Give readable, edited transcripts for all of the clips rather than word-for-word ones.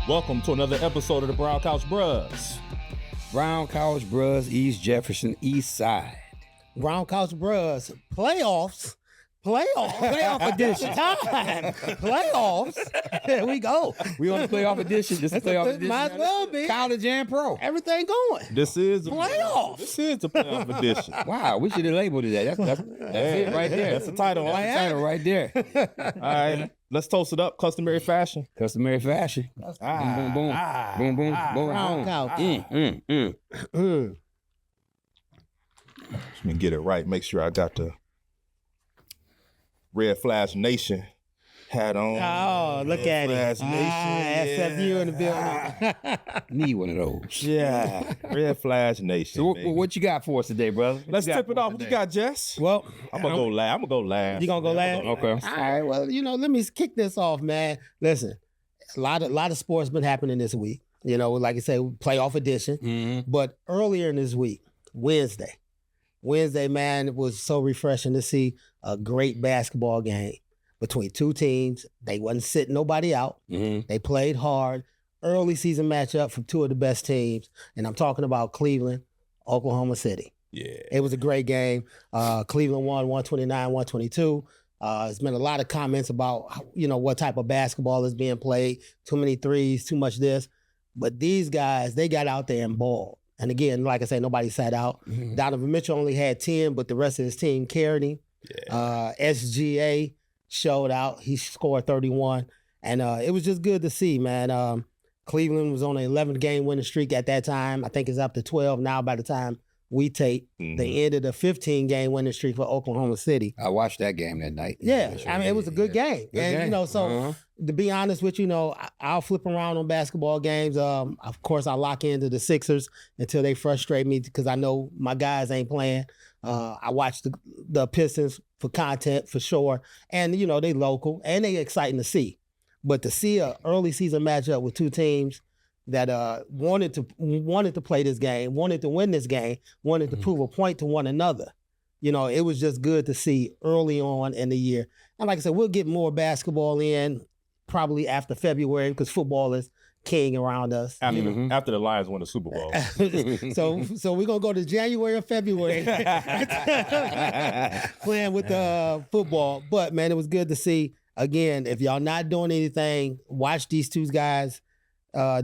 Welcome to another episode of the Brown Couch Bruhz. Brown Couch Bruhz, East Jefferson, East Side. Brown Couch Bruhz, playoff edition time. Playoffs. There we go. We on the playoff edition. This is the playoff edition. Might as well be. College and pro. Everything going. This is Playoffs. This is the playoff edition. Wow, we should have labeled it that. That's it right there. That's the title. That's the title right there. All right, let's toast it up. Customary fashion. Customary fashion. Boom, boom, boom. Boom, boom, boom. Brown Couch. Let me get it right. Make sure I got the Red Flash Nation hat on. Oh, look at it. SFU in the building. Need one of those. Yeah, Red Flash Nation. So baby. what you got for us today, brother? Let's tip it off. What you got, Jess? Well, I'm gonna go last. You gonna go last? Okay. All right. Well, let me kick this off, man. Listen, a lot of sports been happening this week. Like I say, playoff edition. Mm-hmm. But earlier in this week, Wednesday, man, it was so refreshing to see a great basketball game between two teams. They wasn't sitting nobody out. Mm-hmm. They played hard. Early season matchup from two of the best teams. And I'm talking about Cleveland, Oklahoma City. Yeah. It was a great game. Cleveland won 129-122. There's been a lot of comments about, what type of basketball is being played. Too many threes, too much this. But these guys, they got out there and balled. And again, like I said, nobody sat out. Mm-hmm. Donovan Mitchell only had 10, but the rest of his team carried him. Yeah. SGA showed out. He scored 31. And it was just good to see, man. Cleveland was on an 11-game winning streak at that time. I think it's up to 12 now by the time we tape. Mhm. They ended a 15-game winning streak for Oklahoma City. I watched that game that night. Yeah, Sure I mean, it was a good game. Good And, game. so to be honest with you, I'll flip around on basketball games. Of course, I lock into the Sixers until they frustrate me because I know my guys ain't playing. I watch the Pistons for content, for sure. And, they local and they exciting to see. But to see an early season matchup with two teams that wanted to play this game, wanted to win this game, wanted to prove a point to one another. It was just good to see early on in the year. And like I said, we'll get more basketball in probably after February because football is king around us. After the Lions won the Super Bowl. So we're going to go to January or February playing with football. But, man, it was good to see. Again, if y'all not doing anything, watch these two guys,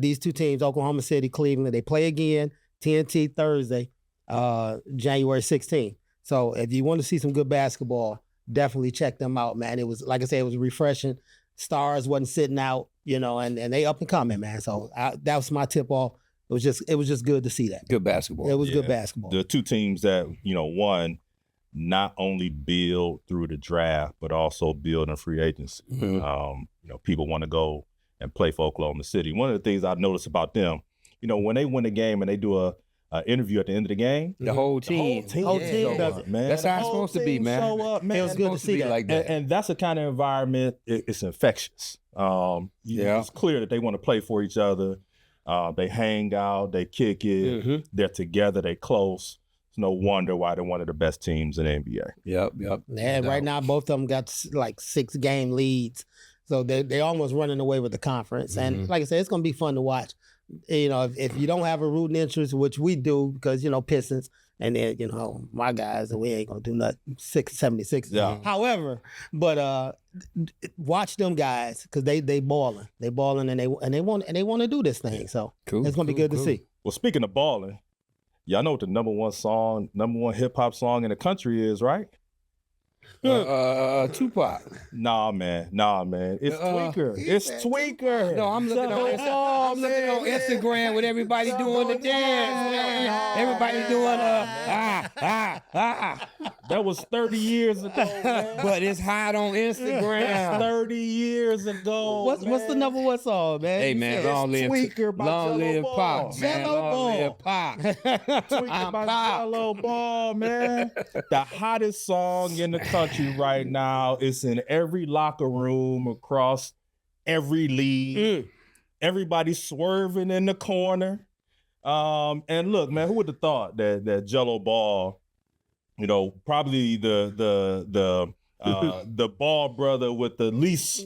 these two teams, Oklahoma City, Cleveland. They play again, TNT Thursday, January 16th. So if you want to see some good basketball, definitely check them out, man. It was, like I said, it was refreshing. Stars wasn't sitting out, and they up and coming, man. So that was my tip off. It was just good to see that. Good basketball. It was good basketball. The two teams that, one, not only build through the draft, but also build in free agency. Mm-hmm. People want to go and play for Oklahoma City. One of the things I noticed about them, when they win the game and they do a interview at the end of the game, The whole team. The whole team does it. man. That's how it's supposed to be, man. Show up, man. It was good to see that. like that. And that's the kind of environment, it's infectious. It's clear that they want to play for each other. They hang out, they kick it, Mm-hmm. they're together, they close. It's no wonder why they're one of the best teams in the NBA. Yep. Yeah, right now both of them got like 6-game leads. So they almost running away with the conference. And like I said, it's going to be fun to watch. If you don't have a rooting interest, which we do because, Pistons, and then, my guys, and we ain't going to do nothing, 76. Yeah. However, but watch them guys because they balling. They balling and they want to do this thing. So Cool, it's going to be good to see. Well, speaking of balling, y'all know what the number one hip hop song in the country is, right? Tupac. Nah, man. It's Tweaker. It's Tweaker. No, I'm looking on Instagram with everybody doing the dance, man. Everybody doing That was 30 years ago, man. But it's hot on Instagram. 30 years ago. What's the number one song, man? Hey, man, It's long live Tweaker by long Gelo live Ball. Pop, man. Gelo Long live Ball. Pop. Tweaker by Gelo Ball, man. The hottest song in the country right now. It's in every locker room across every league. Everybody swerving in the corner. And look, man, who would have thought that Gelo Ball, probably the Ball brother with the least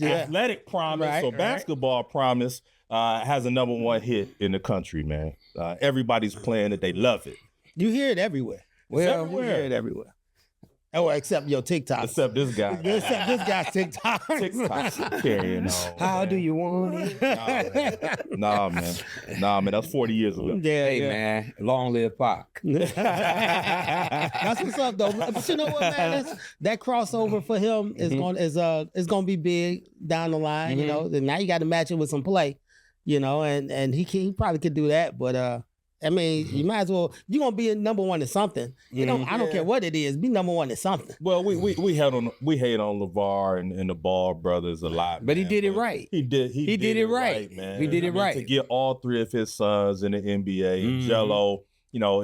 athletic promise or basketball promise, has a #1 hit in the country, man. Everybody's playing it. They love it. You hear it everywhere. Well, You hear it everywhere. Oh, except your TikTok. Except this guy. Except this guy's TikTok. TikTok carrying on. How do you want it? Nah, man. That's 40 years ago. Yeah, Hey, man, long live Pac. That's what's up, though. But you know what, man? That crossover for him is gonna be big down the line. You know, and now you got to match it with some play. You know, and he probably could do that, but I mean, you might as well. You're gonna be a #1 in something. You know, I don't care what it is. Be #1 in something. Well, we hate on LeVar and the Ball brothers a lot, But man. he did it right. He did it right, man. He did it right. To get all 3 of his sons in the NBA. Gelo,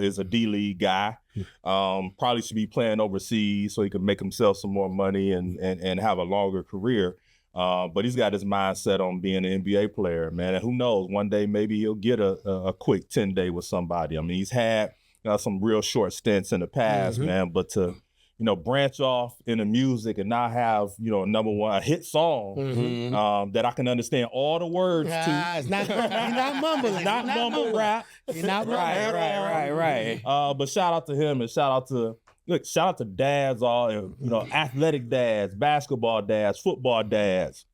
is a D-League guy. Probably should be playing overseas so he can make himself some more money and have a longer career. But he's got his mindset on being an NBA player, man. And who knows, one day maybe he'll get a quick 10-day with somebody. I mean, he's had some real short stints in the past, man. But to, branch off into music and not have, a #1 hit song that I can understand all the words to. It's not, he's not mumbling. Not mumble rap. He's not mumbling. Right. But shout out to him and shout out to dads, all athletic dads, basketball dads, football dads,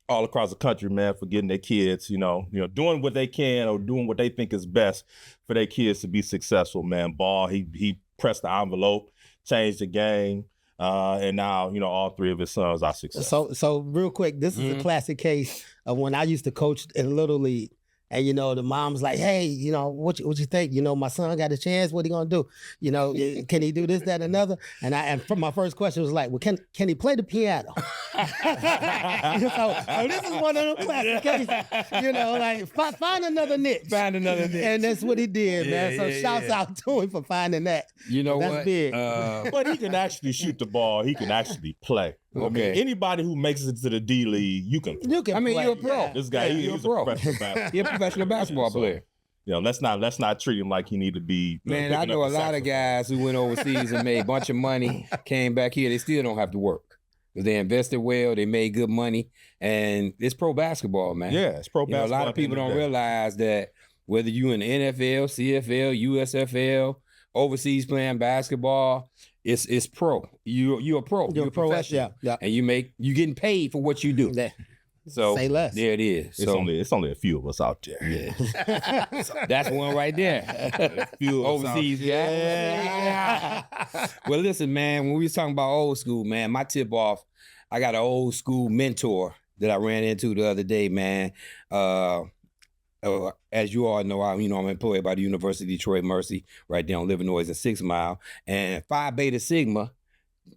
all across the country, man, for getting their kids, doing what they can or doing what they think is best for their kids to be successful, man. Ball, he pressed the envelope, changed the game, and now all 3 of his sons are successful. So real quick, this is a classic case of when I used to coach in Little League. And the mom's like, hey, what you think? My son got a chance. What he gonna do? Can he do this, that, another? And from my first question was like, well, can he play the piano? so this is one of them classic cases. Like find another niche. And that's what he did, man. So shouts out to him for finding that. You know that's what? Big. But he can actually shoot the ball. He can actually play. Okay. I mean, anybody who makes it to the D League, you can. I mean, play. You're a pro. Yeah. This guy, he's a professional basketball. You're a professional basketball player. Let's not treat him like he need to be. Man, I know a lot of guys who went overseas and made a bunch of money, came back here. They still don't have to work. They invested well. They made good money, and it's pro basketball, man. Yeah, it's pro basketball. A lot of people don't realize that whether you in the NFL, CFL, USFL, overseas playing basketball, it's pro. You're a pro. You're a professional. Yeah. And you getting paid for what you do. Yeah. So say less. There it is. It's only a few of us out there. Yeah. That's one right there. Few overseas. Yeah. Well, listen, man, when we was talking about old school, man, my tip off, I got an old school mentor that I ran into the other day, man. As you all know, I'm employed by the University of Detroit Mercy right there on Livernois and 6 Mile. And Phi Beta Sigma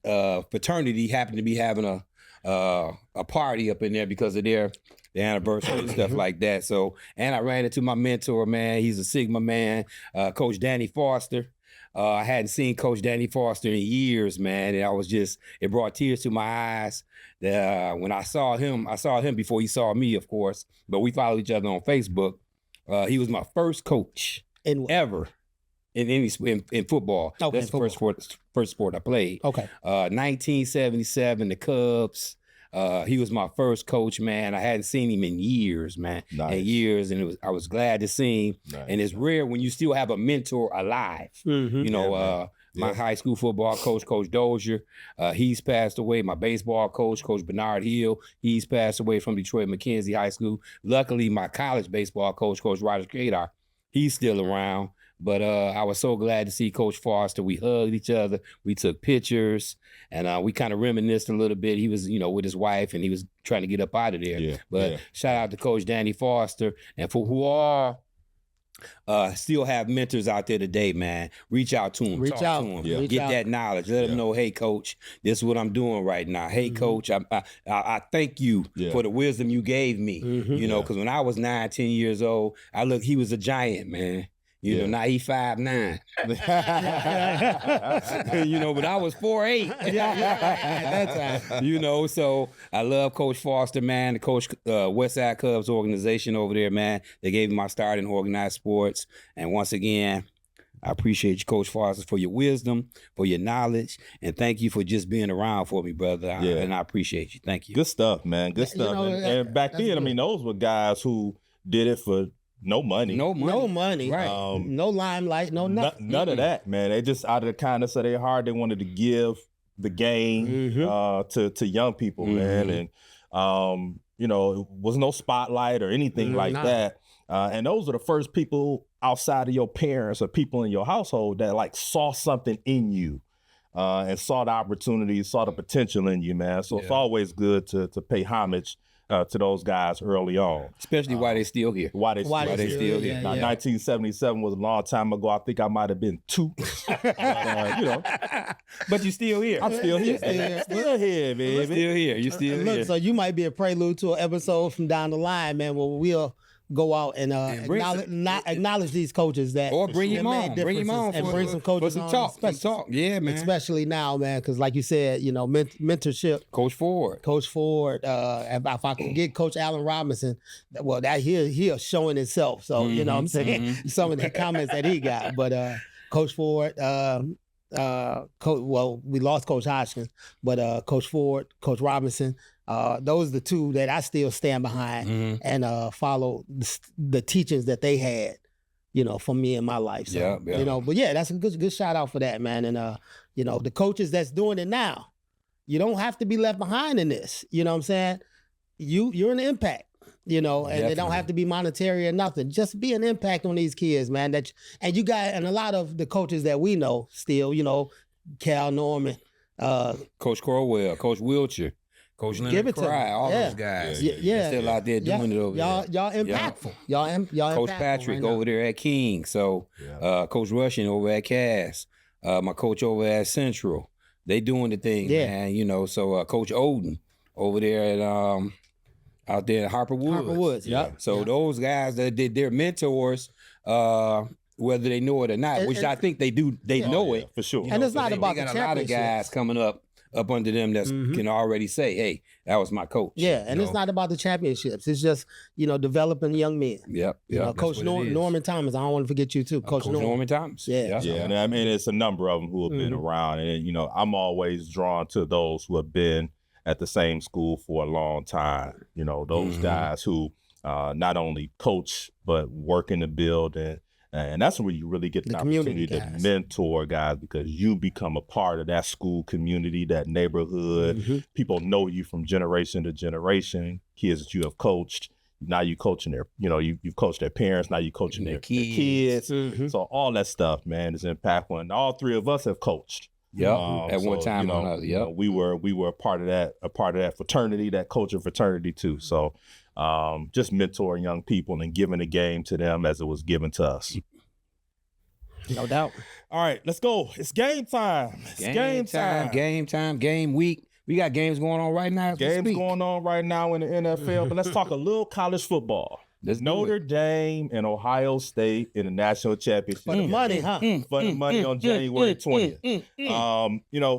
fraternity happened to be having a party up in there because of their anniversary and stuff like that. So, and I ran into my mentor, man. He's a Sigma man, Coach Danny Foster. I hadn't seen Coach Danny Foster in years, man, and it brought tears to my eyes. When I saw him before he saw me, of course, but we followed each other on Facebook. He was my first coach ever in football. Okay, that's the first sport I played. Okay. 1977, the Cubs. He was my first coach, man. I hadn't seen him in years, man. Nice. In years, and I was glad to see him. Nice. And it's rare when you still have a mentor alive. My high school football coach, Coach Dozier, he's passed away. My baseball coach, Coach Bernard Hill, he's passed away from Detroit McKenzie High School. Luckily, my college baseball coach, Coach Roger Kadar, he's still around. But I was so glad to see Coach Foster. We hugged each other. We took pictures, and we kind of reminisced a little bit. He was, with his wife, and he was trying to get up out of there. Yeah, but shout out to Coach Danny Foster, and for who all still have mentors out there today, man. Reach out to them. Talk to them. Yeah. Get that knowledge. Let them know, hey, Coach, this is what I'm doing right now. Hey, Coach, I thank you for the wisdom you gave me. Because when I was 9, 10 years old, he was a giant, man. Now he 5'9". But I was 4'8". That's right. So I love Coach Foster, man. The Coach Westside Cubs organization over there, man. They gave me my start in organized sports. And once again, I appreciate you, Coach Foster, for your wisdom, for your knowledge, and thank you for just being around for me, brother. And I appreciate you. Thank you. Good stuff, man. Good stuff. And back then, those were guys who did it for no money. No money. Right. No limelight. No nothing. None of that, man. They just out of the kindness of their heart, they wanted to give the game to young people, man. And it was no spotlight or anything like that. And those are the first people outside of your parents or people in your household that like saw something in you. And saw the opportunity, saw the potential in you, man. So it's always good to pay homage to those guys early on. Especially while they're still here. Why they still here. Now, 1977 was a long time ago. I think I might have been 2. But you're still here. I'm still here. Still here, baby. Still here. You're still here. So you might be a prelude to an episode from down the line, man, where we'll go out and acknowledge these coaches that or bring him on and bring some coaches for some on. talk. Yeah, man. Especially now, man, because like you said, mentorship. Coach Ford. If I could get Coach Allen Robinson, well, that he is showing itself. So you know what I'm saying, some of the comments that he got, but Coach Ford. We lost Coach Hodgkins, but Coach Ford, Coach Robinson, those are the two that I still stand behind and follow the teachings that they had, for me in my life. So, but yeah, that's a good shout out for that, man. And the coaches that's doing it now, you don't have to be left behind in this. You know what I'm saying? You're an impact. And they don't have to be monetary or nothing. Just be an impact on these kids, man. And a lot of the coaches that we know still, Cal Norman, Coach Crowell, Coach Wiltshire, Coach Leonard Cry, all those guys. They're still out there doing it over there. Y'all impactful. Y'all Coach Patrick over there at King. So Coach Rushing over at Cass. My coach over at Central. They doing the thing, man. So Coach Oden over there at out there at Harper Woods. So those guys that did their mentors, whether they know it or not, which I think they do, they know it for sure. And it's not about the championship. They got a lot of guys coming up under them that can already say, "Hey, that was my coach." Yeah, and it's not about the championships. It's just developing young men. Yep. Coach Norman Thomas. I don't want to forget you too, Coach Norman Thomas. Yeah. And I mean, it's a number of them who have been around, and I'm always drawn to those who have been at the same school for a long time. Those guys who not only coach but work in the building. And that's where you really get the opportunity to mentor guys, because you become a part of that school community, that neighborhood. People know you from generation to generation. Kids that you have coached, now you coaching their, you've coached their parents, now you coaching their kids. So all that stuff, man, is impactful. And all three of us have coached. At one time or another. We were a part of that fraternity, that culture fraternity too. So just mentoring young people and giving the game to them as it was given to us. No doubt. All right, let's go. It's game time. Game week. We got games going on right now. Games going on right now in the NFL, but let's talk a little college football. There's Notre Dame and Ohio State in the national championship. For the money, huh? For the money on January 20th.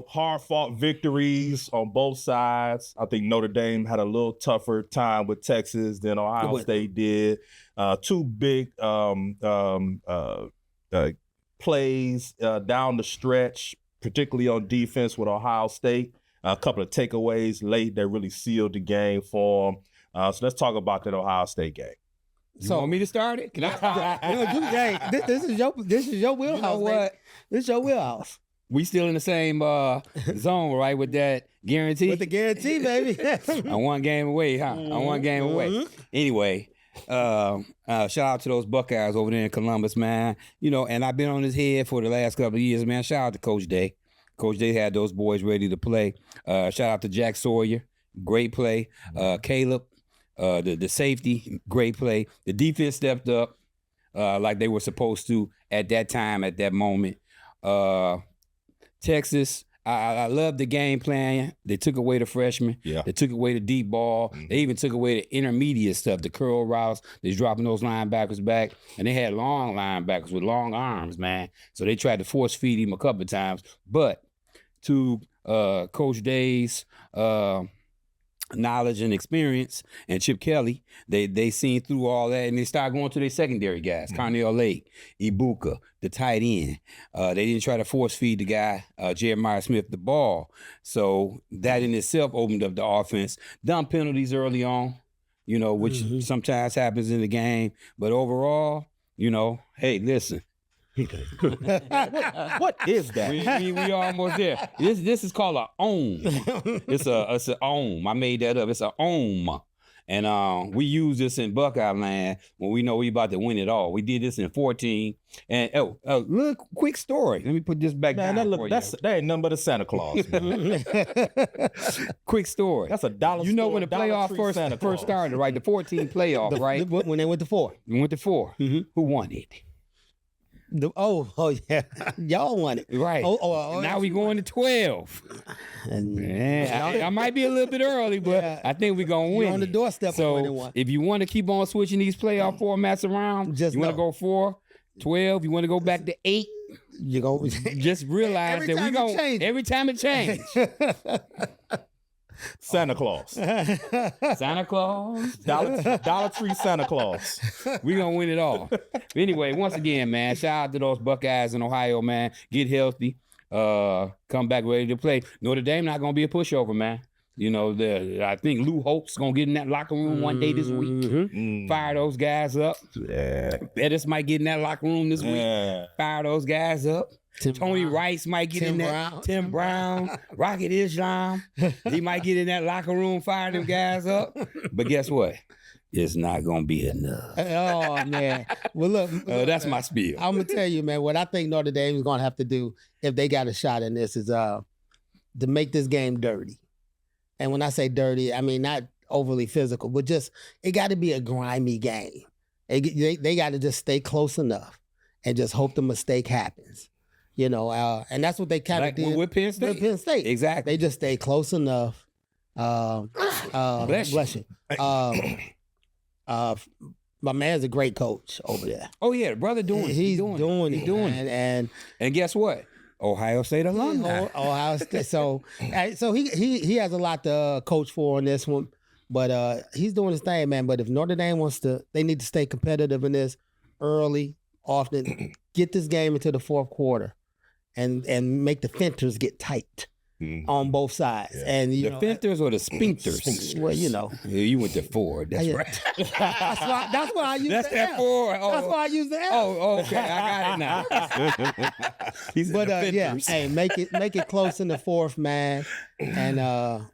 Hard-fought victories on both sides. I think Notre Dame had a little tougher time with Texas than Ohio State did. Two big plays down the stretch, particularly on defense with Ohio State. A couple of takeaways late that really sealed the game for them. So let's talk about that Ohio State game. You want me to start it? Can I? This is your wheelhouse. You know what? This is your wheelhouse. We still in the same zone, right? With that guarantee. With the guarantee, baby. I'm one game away, huh? I'm one game away. Anyway, shout out to those Buckeyes over there in Columbus, man. And I've been on his head for the last couple of years, man. Shout out to Coach Day. Coach Day had those boys ready to play. Shout out to Jack Sawyer. Great play. Caleb. The safety, great play. The defense stepped up like they were supposed to at that time, at that moment. Texas, I love the game plan. They took away the freshmen. Yeah. They took away the deep ball. They even took away the intermediate stuff, the curl routes. They're dropping those linebackers back. And they had long linebackers with long arms, man. So they tried to force feed him a couple of times. But to Coach Day's knowledge and experience, and Chip Kelly, they seen through all that, and they started going to their secondary guys, Carnell Lake, Ibuka, the tight end. They didn't try to force feed the guy, Jeremiah Smith, the ball. So that in itself opened up the offense. Dumb penalties early on. which sometimes happens in the game. But overall, hey, listen. What is that? We almost there. This is called a ohm. It's an ohm. I made that up. It's an ohm. And we use this in Buckeye land when we know we about to win it all. We did this in 14. And look, quick story. Let me put this back down. That ain't nothing but a Santa Claus. Man. Quick story. That's a dollar. You know when the playoff first started, right? The 14 playoff, right? When they went to 4. We went to 4. Who won it? Yeah, y'all won it, right? Now we going to 12. Man, I might be a little bit early, but I think we're gonna win. You're on the doorstep. So if you want to keep on switching these playoff formats around, you want to go 4, 12. You want to go back to 8. You go. Just realize that we go every time it changes. Santa Claus. Santa Claus. Dollar Tree Santa Claus. We gonna win it all. But anyway, once again, man, shout out to those Buckeyes in Ohio, man. Get healthy. Come back ready to play. Notre Dame not gonna be a pushover, man. I think Lou Holt's gonna get in that locker room one day this week. Fire those guys up. Yeah. Bettis might get in that locker room this week. Fire those guys up. Tony Rice might get in there. Tim Brown, Rocket Islam. He might get in that locker room, fire them guys up. But guess what? It's not going to be enough. Oh, man. Well, look. That's my spiel. I'm going to tell you, man, what I think Notre Dame is going to have to do if they got a shot in this is to make this game dirty. And when I say dirty, I mean not overly physical, but just it got to be a grimy game. They got to just stay close enough and just hope the mistake happens. And that's what they kind of did with Penn State. With Penn State, exactly. They just stay close enough. Bless you. My man's a great coach over there. Oh yeah, the brother doing it. He's doing it. And guess what? Ohio State alumni. Ohio State. So he has a lot to coach for on this one, but he's doing his thing, man. But if Notre Dame they need to stay competitive in this early, often, get this game into the fourth quarter. And make the fenters get tight on both sides. Yeah. And the fenters or the sphincters? Well, you went to Ford. That's right. that's why I use that's the that F. Ford. Oh. That's why I use the F. Oh, okay. I got it now. He's but hey, make it close in the fourth, man, and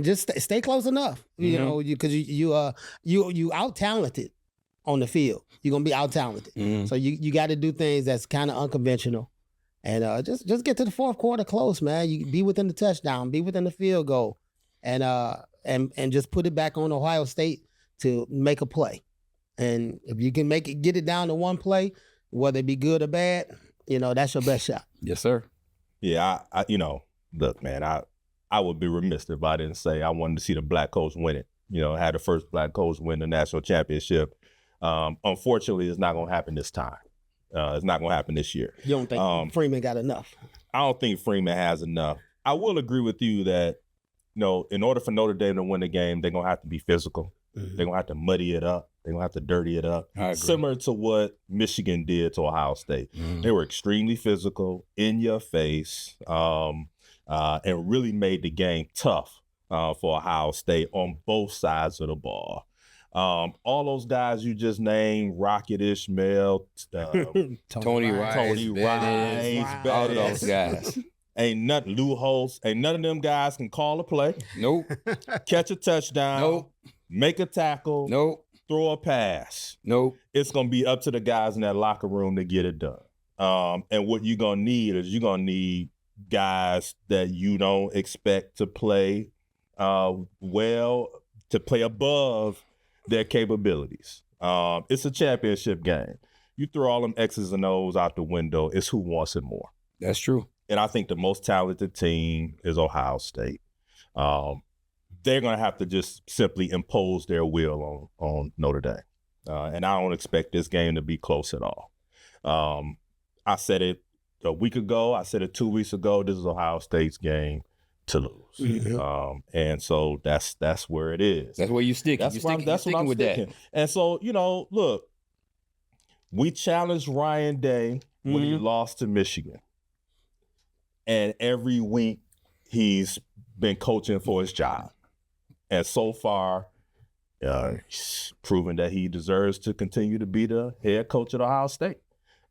just stay close enough. Because you out talented on the field. You're gonna be out talented. So you got to do things that's kind of unconventional. And just get to the fourth quarter close, man. You be within the touchdown, be within the field goal, and just put it back on Ohio State to make a play. And if you can get it down to one play, whether it be good or bad, that's your best shot. Yes, sir. Yeah, I look, man, I would be remiss if I didn't say I wanted to see the black coach win it. Had the first black coach win the national championship. Unfortunately, it's not going to happen this time. It's not going to happen this year. You don't think Freeman got enough? I don't think Freeman has enough. I will agree with you that, in order for Notre Dame to win the game, they're going to have to be physical. Mm-hmm. They're going to have to muddy it up. They're going to have to dirty it up. Similar to what Michigan did to Ohio State. Mm-hmm. They were extremely physical, in your face, and really made the game tough for Ohio State on both sides of the ball. All those guys you just named, Rocket Ishmael, Tony Rice, all of those guys. Ain't nothing, Lou Holtz, ain't none of them guys can call a play. Nope. Catch a touchdown. Nope. Make a tackle. Nope. Throw a pass. Nope. It's going to be up to the guys in that locker room to get it done. And what you're going to need is you're going to need guys that you don't expect to play to play above their capabilities. It's a championship game. You throw all them X's and O's out the window, it's who wants it more. That's true. And I think the most talented team is Ohio State. They're going to have to just simply impose their will on Notre Dame. And I don't expect this game to be close at all. I said it a week ago. I said it 2 weeks ago. This is Ohio State's game to lose. Mm-hmm. And so that's where it is. That's where you stick. That's what I'm sticking with that. And so, look, we challenged Ryan Day when he lost to Michigan. And every week, he's been coaching for his job. And so far, He's proven that he deserves to continue to be the head coach at Ohio State.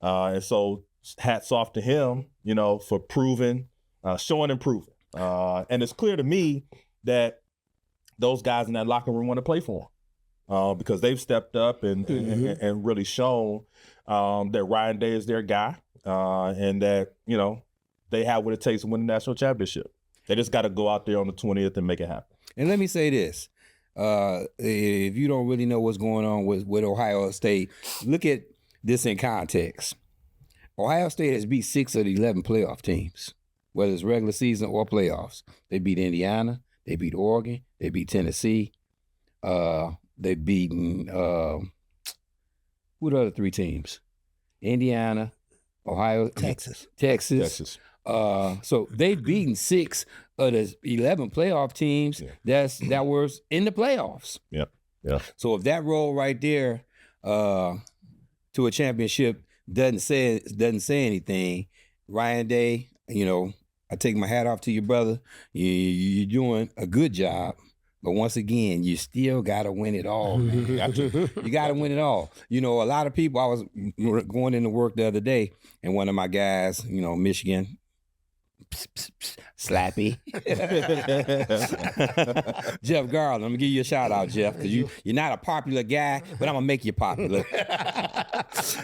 And so hats off to him, for proving, showing and proving. And it's clear to me that those guys in that locker room want to play for him because they've stepped up and really shown that Ryan Day is their guy and that, they have what it takes to win the national championship. They just got to go out there on the 20th and make it happen. And let me say this. If you don't really know what's going on with Ohio State, look at this in context. Ohio State has beat 6 of the 11 playoff teams, whether it's regular season or playoffs. They beat Indiana, they beat Oregon, they beat Tennessee, they've beaten, what are the 3 teams? Indiana, Ohio, Texas. So they've beaten 6 of the 11 playoff teams that was in the playoffs. Yeah. So if that roll right there to a championship doesn't say anything, Ryan Day, I take my hat off to your brother. You're doing a good job. But once again, you still got to win it all, man. You got to win it all. A lot of people, I was going into work the other day, and one of my guys, Michigan, Slappy. Jeff Garland, I'm gonna give you a shout out, Jeff, because you're not a popular guy, but I'm gonna make you popular.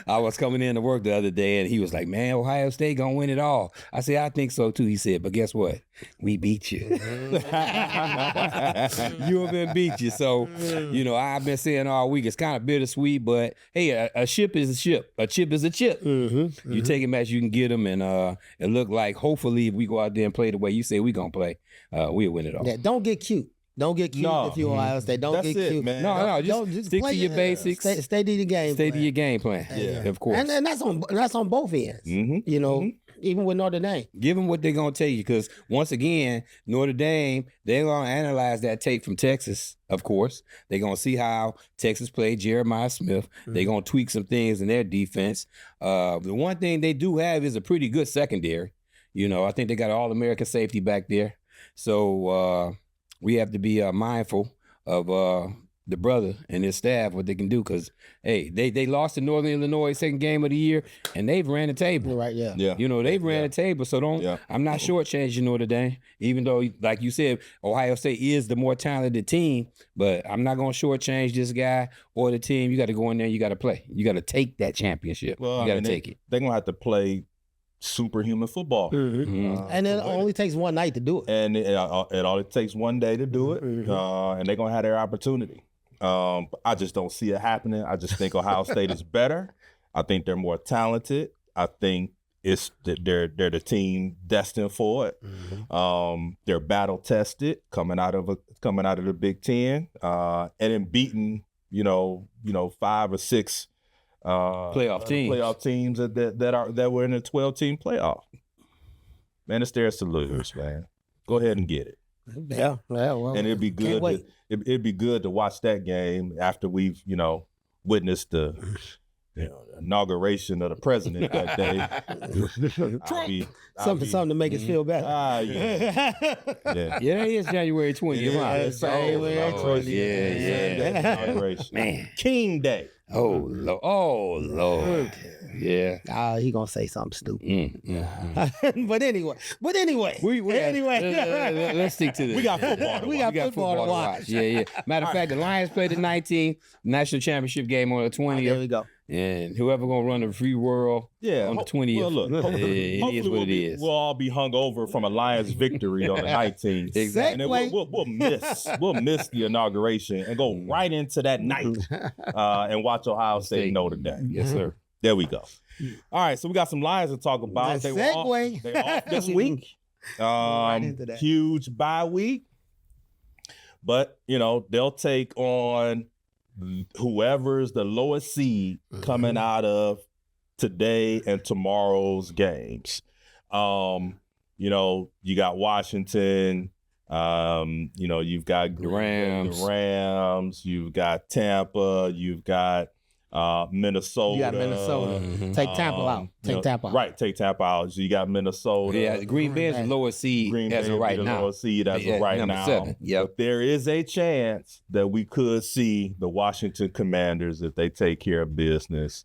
I was coming in to work the other day and he was like, man, Ohio State gonna win it all. I said, I think so too. He said, but guess what? We beat you. UofM beat you. So, I've been saying all week, it's kind of bittersweet, but hey, a ship is a ship. A chip is a chip. You take them as you can get them, and it look like hopefully if we go out there and play the way you say we gonna play, we'll win it all. Yeah, don't get cute. Don't get cute if you're Ohio State. Don't get cute. Man. No, just stick to your basics. Stay to your game. Stay to your game plan. Yeah, of course. And that's on both ends. Even with Notre Dame. Give them what they're going to tell you, because once again, Notre Dame, they're going to analyze that tape from Texas, of course. They're going to see how Texas played Jeremiah Smith. They're going to tweak some things in their defense. The one thing they do have is a pretty good secondary. I think they got an All-American safety back there. So we have to be mindful of the brother and his staff, what they can do, because, hey, they lost to Northern Illinois second game of the year, and they've ran the table. Right, yeah. They've ran the table, so I'm not shortchanging Notre Dame, even though, like you said, Ohio State is the more talented team, but I'm not going to shortchange this guy or the team. You got to go in there, you got to play. You got to take that championship. You got to take it. They're going to have to play superhuman football. And it only takes one night to do it. And it only takes one day to do it, and they're going to have their opportunity. I just don't see it happening. I just think Ohio State is better. I think they're more talented. I think they're the team destined for it. They're battle tested coming out of the Big Ten, and then beating 5 or 6 playoff teams that were in a 12-team playoff. Man, it's theirs to lose, man. Go ahead and get it. Yeah, well, and it'd be good. It'd be good to watch that game after we've witnessed the inauguration of the president that day. Something to make us feel better. Yeah, it is January 20th. January 20th. Inauguration. Man, King Day. Oh Lord. Yeah. He gonna say something stupid. But anyway. Let's stick to this. We got football. We got football to watch. Yeah. Matter of fact, the Lions played the 19th national championship game on the 20th. There we go. And whoever gonna run the free world on the 20th, well, look, it is what it is. We'll all be hung over from a Lions victory on the 19th. Exactly. And then we'll miss the inauguration and go right into that night and watch Ohio State Notre Dame. Yes, sir. There we go. All right, so we got some Lions to talk about. They off this week. Right into that. Huge bye week. But, they'll take on whoever's the lowest seed coming out of today and tomorrow's games. You got Washington, you've got the Rams, you've got Tampa, you've got Minnesota. You got Minnesota. Take Tampa out. Take Tampa out. Right, take Tampa out. So you got Minnesota. Yeah, Green Bay is the lowest seed as of right now. Lowest seed as of right number now. 7. Yep. But there is a chance that we could see the Washington Commanders if they take care of business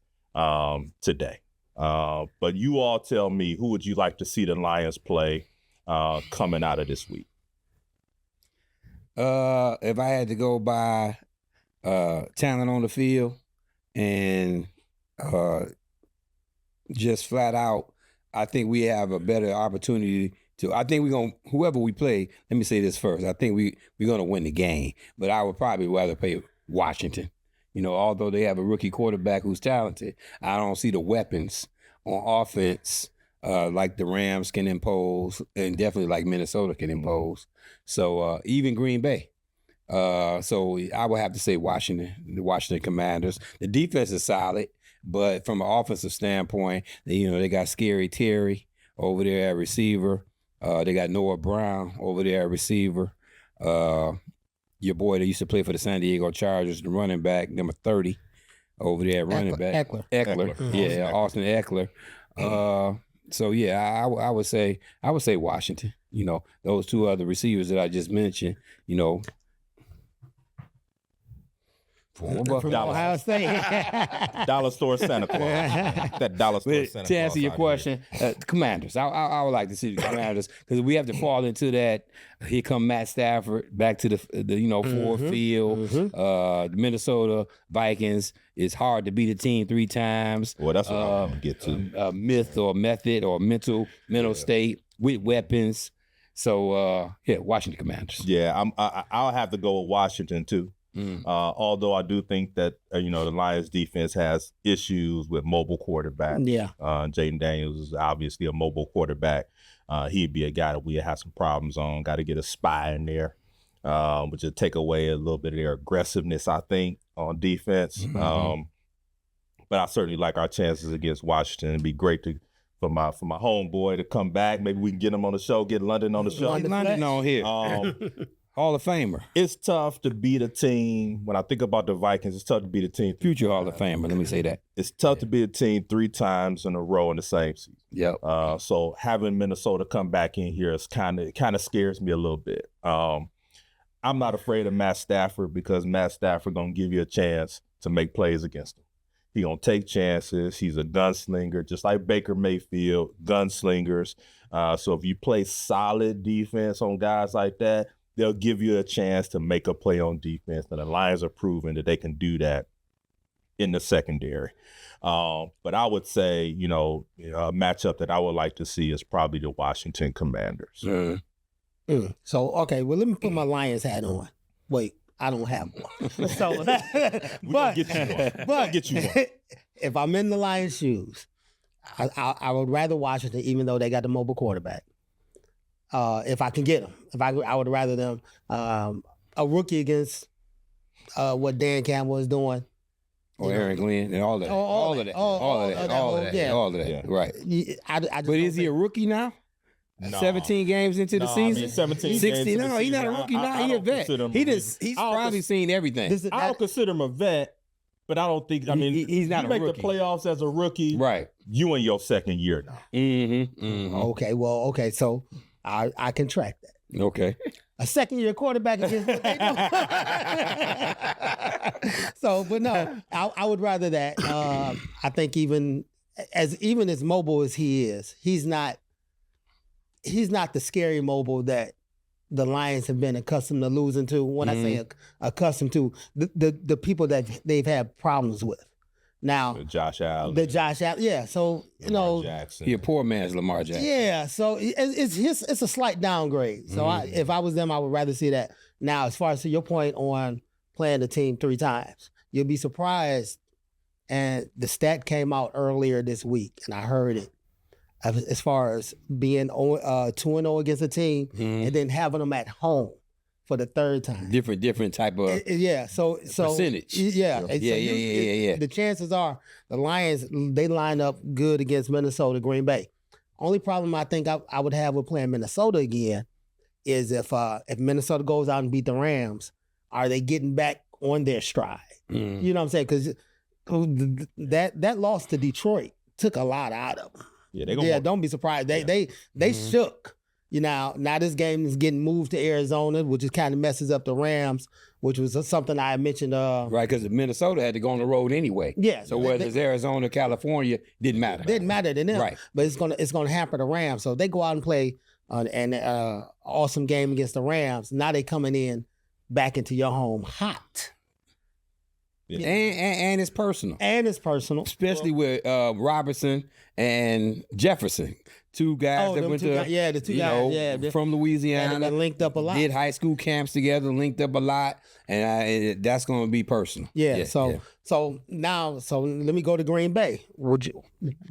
today. But you all tell me, who would you like to see the Lions play coming out of this week? If I had to go by talent on the field and just flat out, I think we have a better opportunity to. I think we're gonna, whoever we play. Let me say this first. I think we're gonna win the game, but I would probably rather play Washington. You know, although they have a rookie quarterback who's talented, I don't see the weapons on offense like the Rams can impose, and definitely like Minnesota can impose. So even Green Bay. So I would have to say Washington, the Washington Commanders. The defense is solid, but from an offensive standpoint, they got Scary Terry over there at receiver. They got Noah Brown over there at receiver. Your boy that used to play for the San Diego Chargers, the running back, number 30, over there at running back. Eckler. Yeah, Austin Eckler. So yeah, I would say Washington. You know, those two other receivers that I just mentioned, From Ohio State. Dollar store Santa Claus. That dollar store Santa Claus. To answer your question, the Commanders. I would like to see the Commanders because we have to fall into that. Here come Matt Stafford back to the Ford Field. The Minnesota Vikings. It's hard to beat a team 3 times. Well, that's what I want to get to. Myth or method or mental state with weapons. So Washington Commanders. Yeah, I'll have to go with Washington too. Although I do think that the Lions defense has issues with mobile quarterback. Yeah, Jaden Daniels is obviously a mobile quarterback. He'd be a guy that we have some problems on. Got to get a spy in there, which would take away a little bit of their aggressiveness, I think, on defense. But I certainly like our chances against Washington. It'd be great for my homeboy to come back. Maybe we can get him on the show. Get London on the show. London on here. Hall of Famer. It's tough to beat a team. When I think about the Vikings, it's tough to beat a team. Future Hall of Famer, let me say that. It's tough to beat a team 3 times in a row in the same season. Yep. So having Minnesota come back in here is kind of scares me a little bit. I'm not afraid of Matt Stafford because Matt Stafford gonna give you a chance to make plays against him. He gonna take chances. He's a gunslinger, just like Baker Mayfield, gunslingers. So if you play solid defense on guys like that, they'll give you a chance to make a play on defense. And the Lions are proving that they can do that in the secondary. But I would say, a matchup that I would like to see is probably the Washington Commanders. So, okay, well, let me put my Lions hat on. Wait, I don't have one. So, but get you one. If I'm in the Lions' shoes, I would rather Washington, even though they got the mobile quarterback. If I can get them. I would rather them a rookie against what Dan Campbell is doing. Or Aaron Glenn and all of that. All of that. Right. But is he a rookie now? No. 17 games into the season? 17 16. No, he's not a rookie now. He's a vet. He's probably seen everything. I don't consider him a vet, but I don't think, he's not a rookie. You make the playoffs as a rookie. Right. You in your second year now. Okay, so I can track that. Okay. A second-year quarterback against what they do. So, but no, I would rather that. I think even as mobile as he is, he's not the scary mobile that the Lions have been accustomed to losing to. When I say accustomed to, the people that they've had problems with. Now, Josh Allen. Yeah. So, Lamar Jackson. He a poor man's Lamar Jackson. Yeah. So it's a slight downgrade. So if I was them, I would rather see that. Now, as far as to your point on playing the team 3 times, you'll be surprised. And the stat came out earlier this week, and I heard it. As far as being 2-0 against a team and then having them at home for the 3rd time. Different type of So percentage. Yeah. Yeah. The chances are the Lions, they line up good against Minnesota, Green Bay. Only problem I think I would have with playing Minnesota again is if Minnesota goes out and beat the Rams, are they getting back on their stride? You know what I'm saying? Because that loss to Detroit took a lot out of them. Yeah, don't be surprised. They shook. Now this game is getting moved to Arizona, which just kind of messes up the Rams, which was something I mentioned. Right, because Minnesota had to go on the road anyway. Yeah. So whether it's Arizona, California, didn't matter. Didn't matter to them. Right. But it's gonna hamper the Rams. So they go out and play an awesome game against the Rams. Now they coming in back into your home hot. Yeah. And it's personal. And it's personal. Especially with Robertson and Jefferson. Two guys that went to, the two guys, from Louisiana. And they linked up a lot. Did high school camps together, linked up a lot, and that's going to be personal. Yeah. So let me go to Green Bay.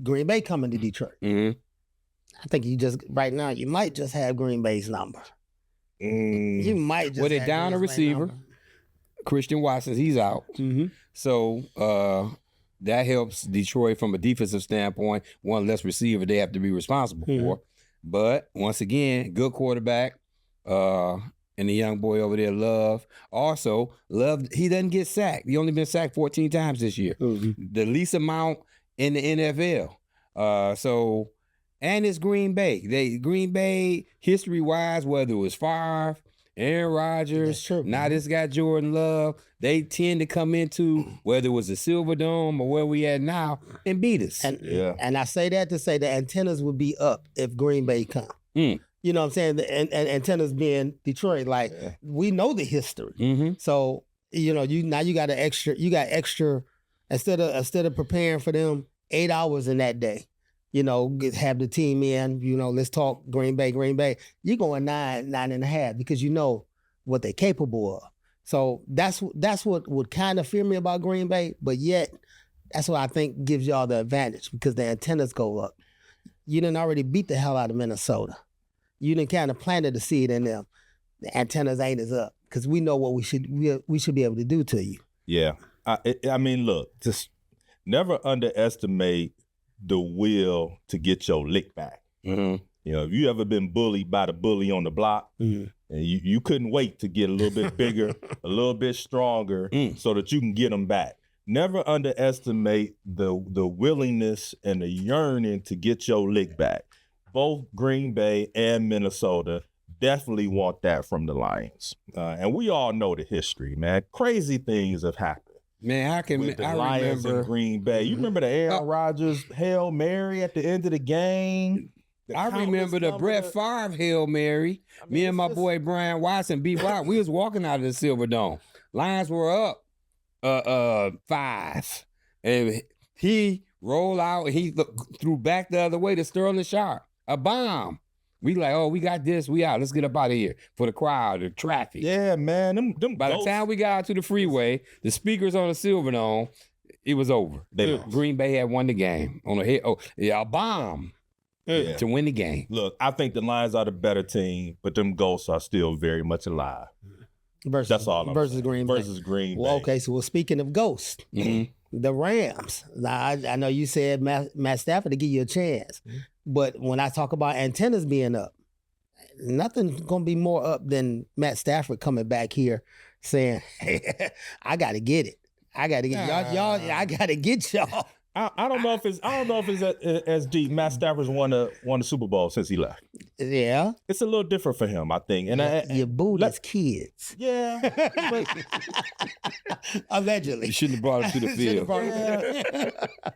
Green Bay coming to Detroit. Mm-hmm. I think right now you might just have Green Bay's number. You might just. Well, they're have down a Green Bay's receiver. number. Christian Watson, he's out. Mm-hmm. So that helps Detroit from a defensive standpoint. One less receiver they have to be responsible for. But once again, good quarterback. And the young boy over there, Love. Also, Love, he doesn't get sacked. He only been sacked 14 times this year. Mm-hmm. The least amount in the NFL. And it's Green Bay. Green Bay, history-wise, whether it was Favre, Aaron Rodgers, now this guy Jordan Love, they tend to come into, whether it was the Silverdome or where we at now, and beat us. And I say that to say the antennas would be up if Green Bay come. You know what I'm saying? And antennas being Detroit, we know the history. Mm-hmm. So, you got extra, instead of preparing for them 8 hours in that day, have the team in, let's talk Green Bay. You're going 9.5 because you know what they're capable of. So that's what would kind of fear me about Green Bay, but yet that's what I think gives y'all the advantage because the antennas go up. You didn't already beat the hell out of Minnesota. You didn't kind of planted the seed in them. The antennas ain't as up because we know what we should be able to do to you. Yeah. I mean, look, just never underestimate the will to get your lick back. Mm-hmm. If you ever been bullied by the bully on the block, and you couldn't wait to get a little bit bigger, a little bit stronger, so that you can get them back. Never underestimate the willingness and the yearning to get your lick back. Both Green Bay and Minnesota definitely want that from the Lions. And we all know the history, man. Crazy things have happened. Man, how can with the I Lions remember and Green Bay? You remember the Aaron Rodgers Hail Mary at the end of the game? I remember the Brett Favre Hail Mary. Me and my boy Brian Watson, B-Block, we was walking out of the Silverdome. Lions were up 5. And he rolled out and he threw back the other way to Sterling Sharp. A bomb. We like, oh, we got this. We out. Let's get up out of here for the crowd, the traffic. Yeah, man. Them By the time we got out to the freeway, the speakers on the Silverdome, it was over. Green Bay had won the game on a hit. Oh, yeah, a bomb to win the game. Look, I think the Lions are the better team, but them ghosts are still very much alive. That's all I'm saying. Green Bay. Versus Green Bay. Well, okay, so speaking of ghosts, the Rams. Now, I know you said Matt Stafford to give you a chance, but when I talk about antennas being up, nothing's going to be more up than Matt Stafford coming back here saying, hey, I got to get it. I got to get y'all. I got to get y'all. I don't know if it's as deep. Matt Stafford's won the Super Bowl since he left. Yeah, it's a little different for him, I think. And you booed his kids. Yeah, but allegedly. You shouldn't have brought him to the field.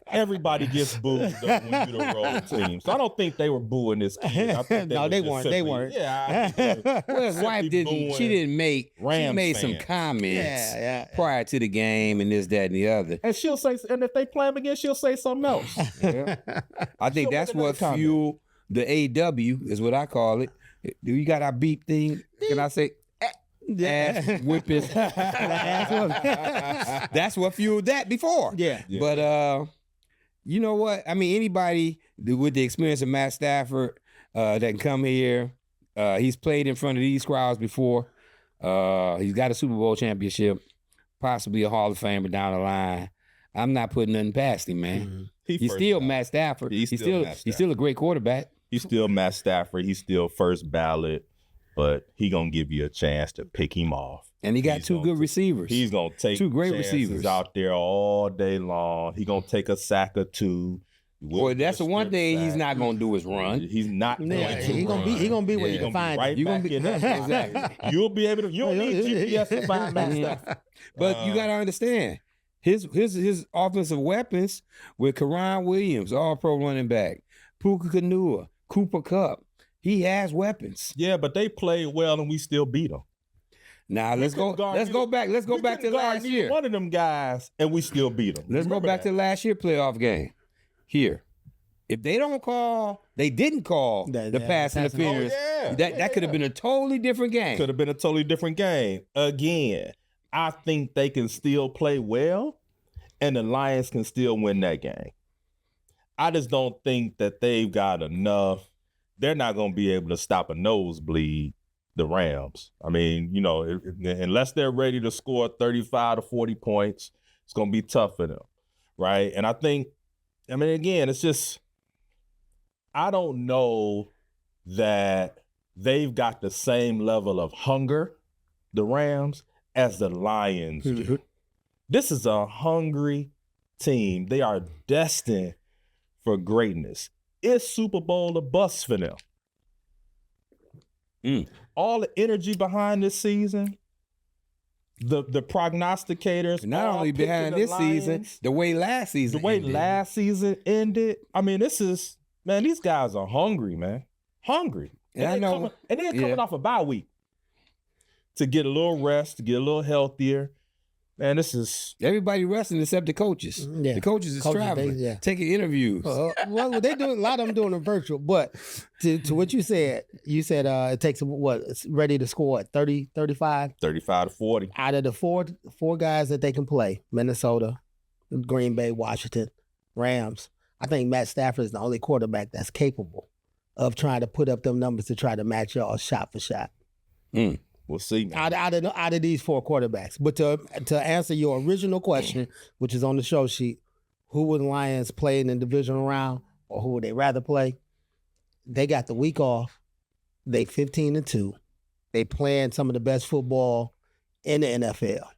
Everybody gets booed though, when you're the road team. So I don't think they were booing this kid. I think they weren't. They weren't. Yeah. Well, his wife didn't. She didn't make. She made some comments prior to the game and this, that, and the other. And she'll say, and if they play him again, she'll say something else. I think that's what fueled the AW is what I call it. Do you got our beep thing? Can I say ass whipping? That's what fueled that before. Yeah. But you know what? I mean, anybody with the experience of Matt Stafford that can come here, he's played in front of these crowds before. He's got a Super Bowl championship, possibly a Hall of Famer down the line. I'm not putting nothing past him, man. Mm-hmm. He's still Matt Stafford. He's still a great quarterback. He's still Matt Stafford. He's still first ballot. but he gonna give you a chance to pick him off. And he got two good receivers. He's gonna take two great chances receivers out there all day long. He gonna take a sack or two. Boy, that's the one thing he's not gonna do is run. He's not. Yeah, he gonna be where you can find right him. back in there. Exactly. You'll be able to. You don't need GPS to find that stuff. But you gotta understand his offensive weapons with Karan Williams, all-pro running back, Puka Kanua, Cooper Kupp. He has weapons. Yeah, but they played well and we still beat them. Now let's go back to last year. One of them guys and we still beat them. Let's go back to last year playoff game. Here, if they didn't call the pass interference, that could have been a totally different game. Could have been a totally different game. Again, I think they can still play well, and the Lions can still win that game. I just don't think that they've got enough. They're not going to be able to stop a nosebleed, the Rams. I mean, unless they're ready to score 35 to 40 points, it's going to be tough for them, right? And again, it's just, I don't know that they've got the same level of hunger, the Rams, as the Lions do. This is a hungry team. They are destined for greatness. It's Super Bowl or bust for them. All the energy behind this season, the prognosticators, not only behind this season, the way last season ended. I mean, these guys are hungry, man. Hungry. And they're coming off a bye week to get a little rest, to get a little healthier. Man, this is everybody resting except the coaches. Yeah. The coaches is traveling, taking interviews. Well, they do a lot of them doing it virtual. But to what you said it takes it's ready to score at 30, 35? 35 to 40. Out of the four guys that they can play, Minnesota, Green Bay, Washington, Rams, I think Matt Stafford is the only quarterback that's capable of trying to put up them numbers to try to match y'all shot for shot. We'll see. Out of these four quarterbacks. But to answer your original question, which is on the show sheet, who would the Lions play in the divisional round, or who would they rather play? They got the week off. They 15-2. They playing some of the best football in the NFL.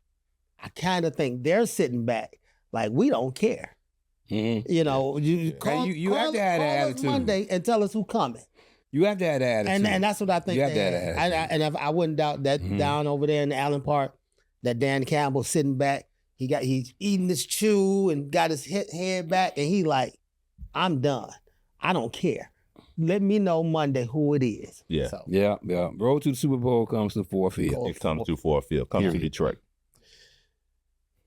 I kind of think they're sitting back like we don't care. Mm-hmm. You have to have that attitude. Monday and tell us who's coming. You have to have that attitude. And that's what I think. You have to have that attitude. I wouldn't doubt that down over there in the Allen Park, that Dan Campbell sitting back, he's eating his chew and got his head back, and he like, I'm done. I don't care. Let me know Monday who it is. Yeah. So. Yeah. Road to the Super Bowl comes to Ford Field. It comes to Ford Field. Comes to Detroit.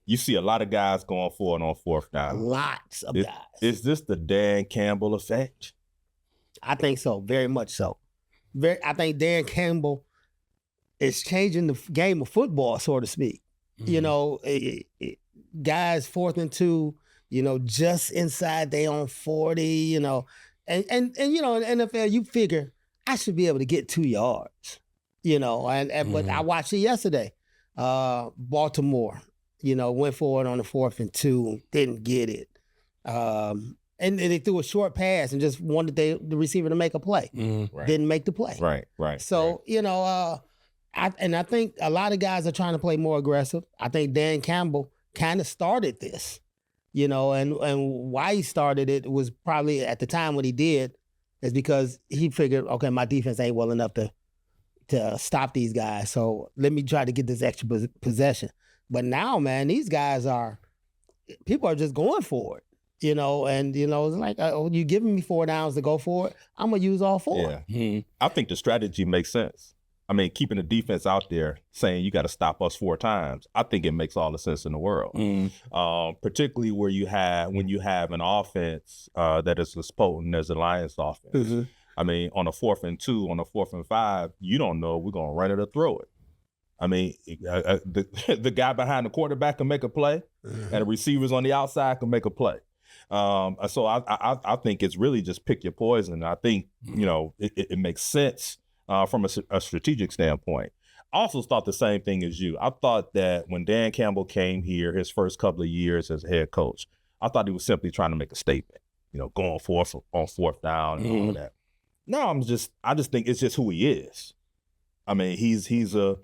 You see a lot of guys going for it on fourth down. Lots of guys. Is this the Dan Campbell effect? I think so, very much so. I think Dan Campbell is changing the game of football, so to speak. Mm-hmm. Guys 4th and 2, just inside their own 40, and in the NFL, you figure I should be able to get 2 yards, but I watched it yesterday. Baltimore, went for it on the 4th and 2, didn't get it. And they threw a short pass and just wanted the receiver to make a play. Right. Didn't make the play. Right. So, I think a lot of guys are trying to play more aggressive. I think Dan Campbell kind of started this, and why he started it was probably at the time when he did is because he figured, okay, my defense ain't well enough to stop these guys. So let me try to get this extra possession. But now, man, these guys people are just going for it. It's like, you giving me 4 downs to go for it, I'm going to use all 4. Yeah. Mm-hmm. I think the strategy makes sense. I mean, keeping the defense out there saying you got to stop us 4 times, I think it makes all the sense in the world. Particularly when you have an offense that is as potent as the Lions offense. Mm-hmm. I mean, on a 4th and 2, on a 4th and 5, you don't know if we're going to run it or throw it. I mean, the guy behind the quarterback can make a play, and the receivers on the outside can make a play. So I think it's really just pick your poison. I think, it makes sense from a strategic standpoint. I also thought the same thing as you. I thought that when Dan Campbell came here, his first couple of years as head coach, I thought he was simply trying to make a statement, going forth on 4th down and all of that. No, I just think it's just who he is. I mean, he's a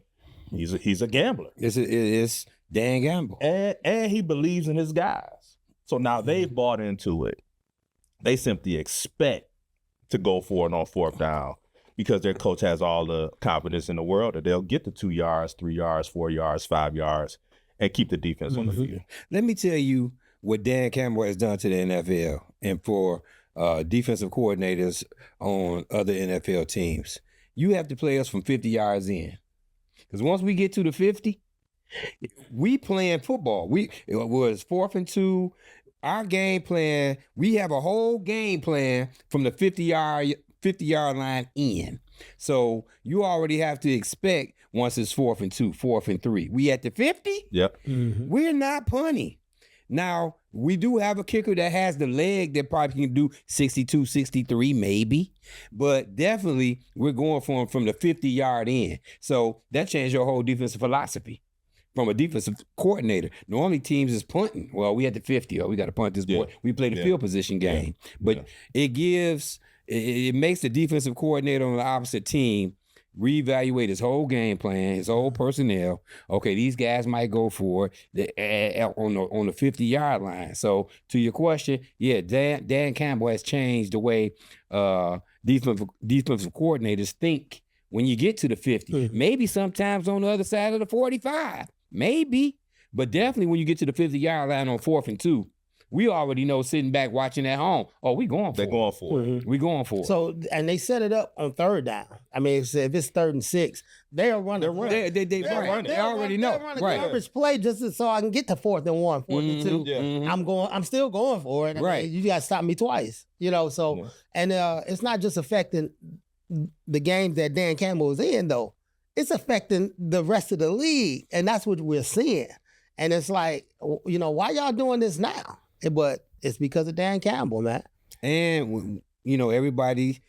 gambler. It's Dan Gamble. And he believes in his guys. So now they've bought into it. They simply expect to go for it on 4th down because their coach has all the confidence in the world that they'll get the 2 yards, 3 yards, 4 yards, 5 yards, and keep the defense on the field. Let me tell you what Dan Campbell has done to the NFL and for defensive coordinators on other NFL teams. You have to play us from 50 yards in. Because once we get to the 50, we playing football. It was 4th and 2. Our game plan, we have a whole game plan from the 50-yard line in. So you already have to expect once it's 4th and 2, 4th and 3. We at the 50? Yep. We're not punting. Now, we do have a kicker that has the leg that probably can do 62, 63 maybe. But definitely, we're going for him from the 50-yard in. So that changed your whole defensive philosophy from a defensive coordinator. Normally, teams is punting. Well, we at the 50. Oh, we got to punt this boy. We play the field position game. But it makes the defensive coordinator on the opposite team reevaluate his whole game plan, his whole personnel. Okay, these guys might go for it on the 50-yard line. So to your question, yeah, Dan Campbell has changed the way defensive coordinators think when you get to the 50. Maybe sometimes on the other side of the 45. Maybe. But definitely when you get to the 50-yard line on 4th and 2, we already know sitting back watching at home, we going for it. They're going for it. We going for it. So, and they set it up on 3rd down. I mean, if it's 3rd and 6, they'll run. They run. They already know. They'll run a garbage play just so I can get to 4th and 1, 4th and 2. Yeah. I'm still going for it. I mean, you got to stop me twice. So, and it's not just affecting the games that Dan Campbell is in, though. It's affecting the rest of the league, and that's what we're seeing. And it's like, why y'all doing this now? But it's because of Dan Campbell, man. And, everybody,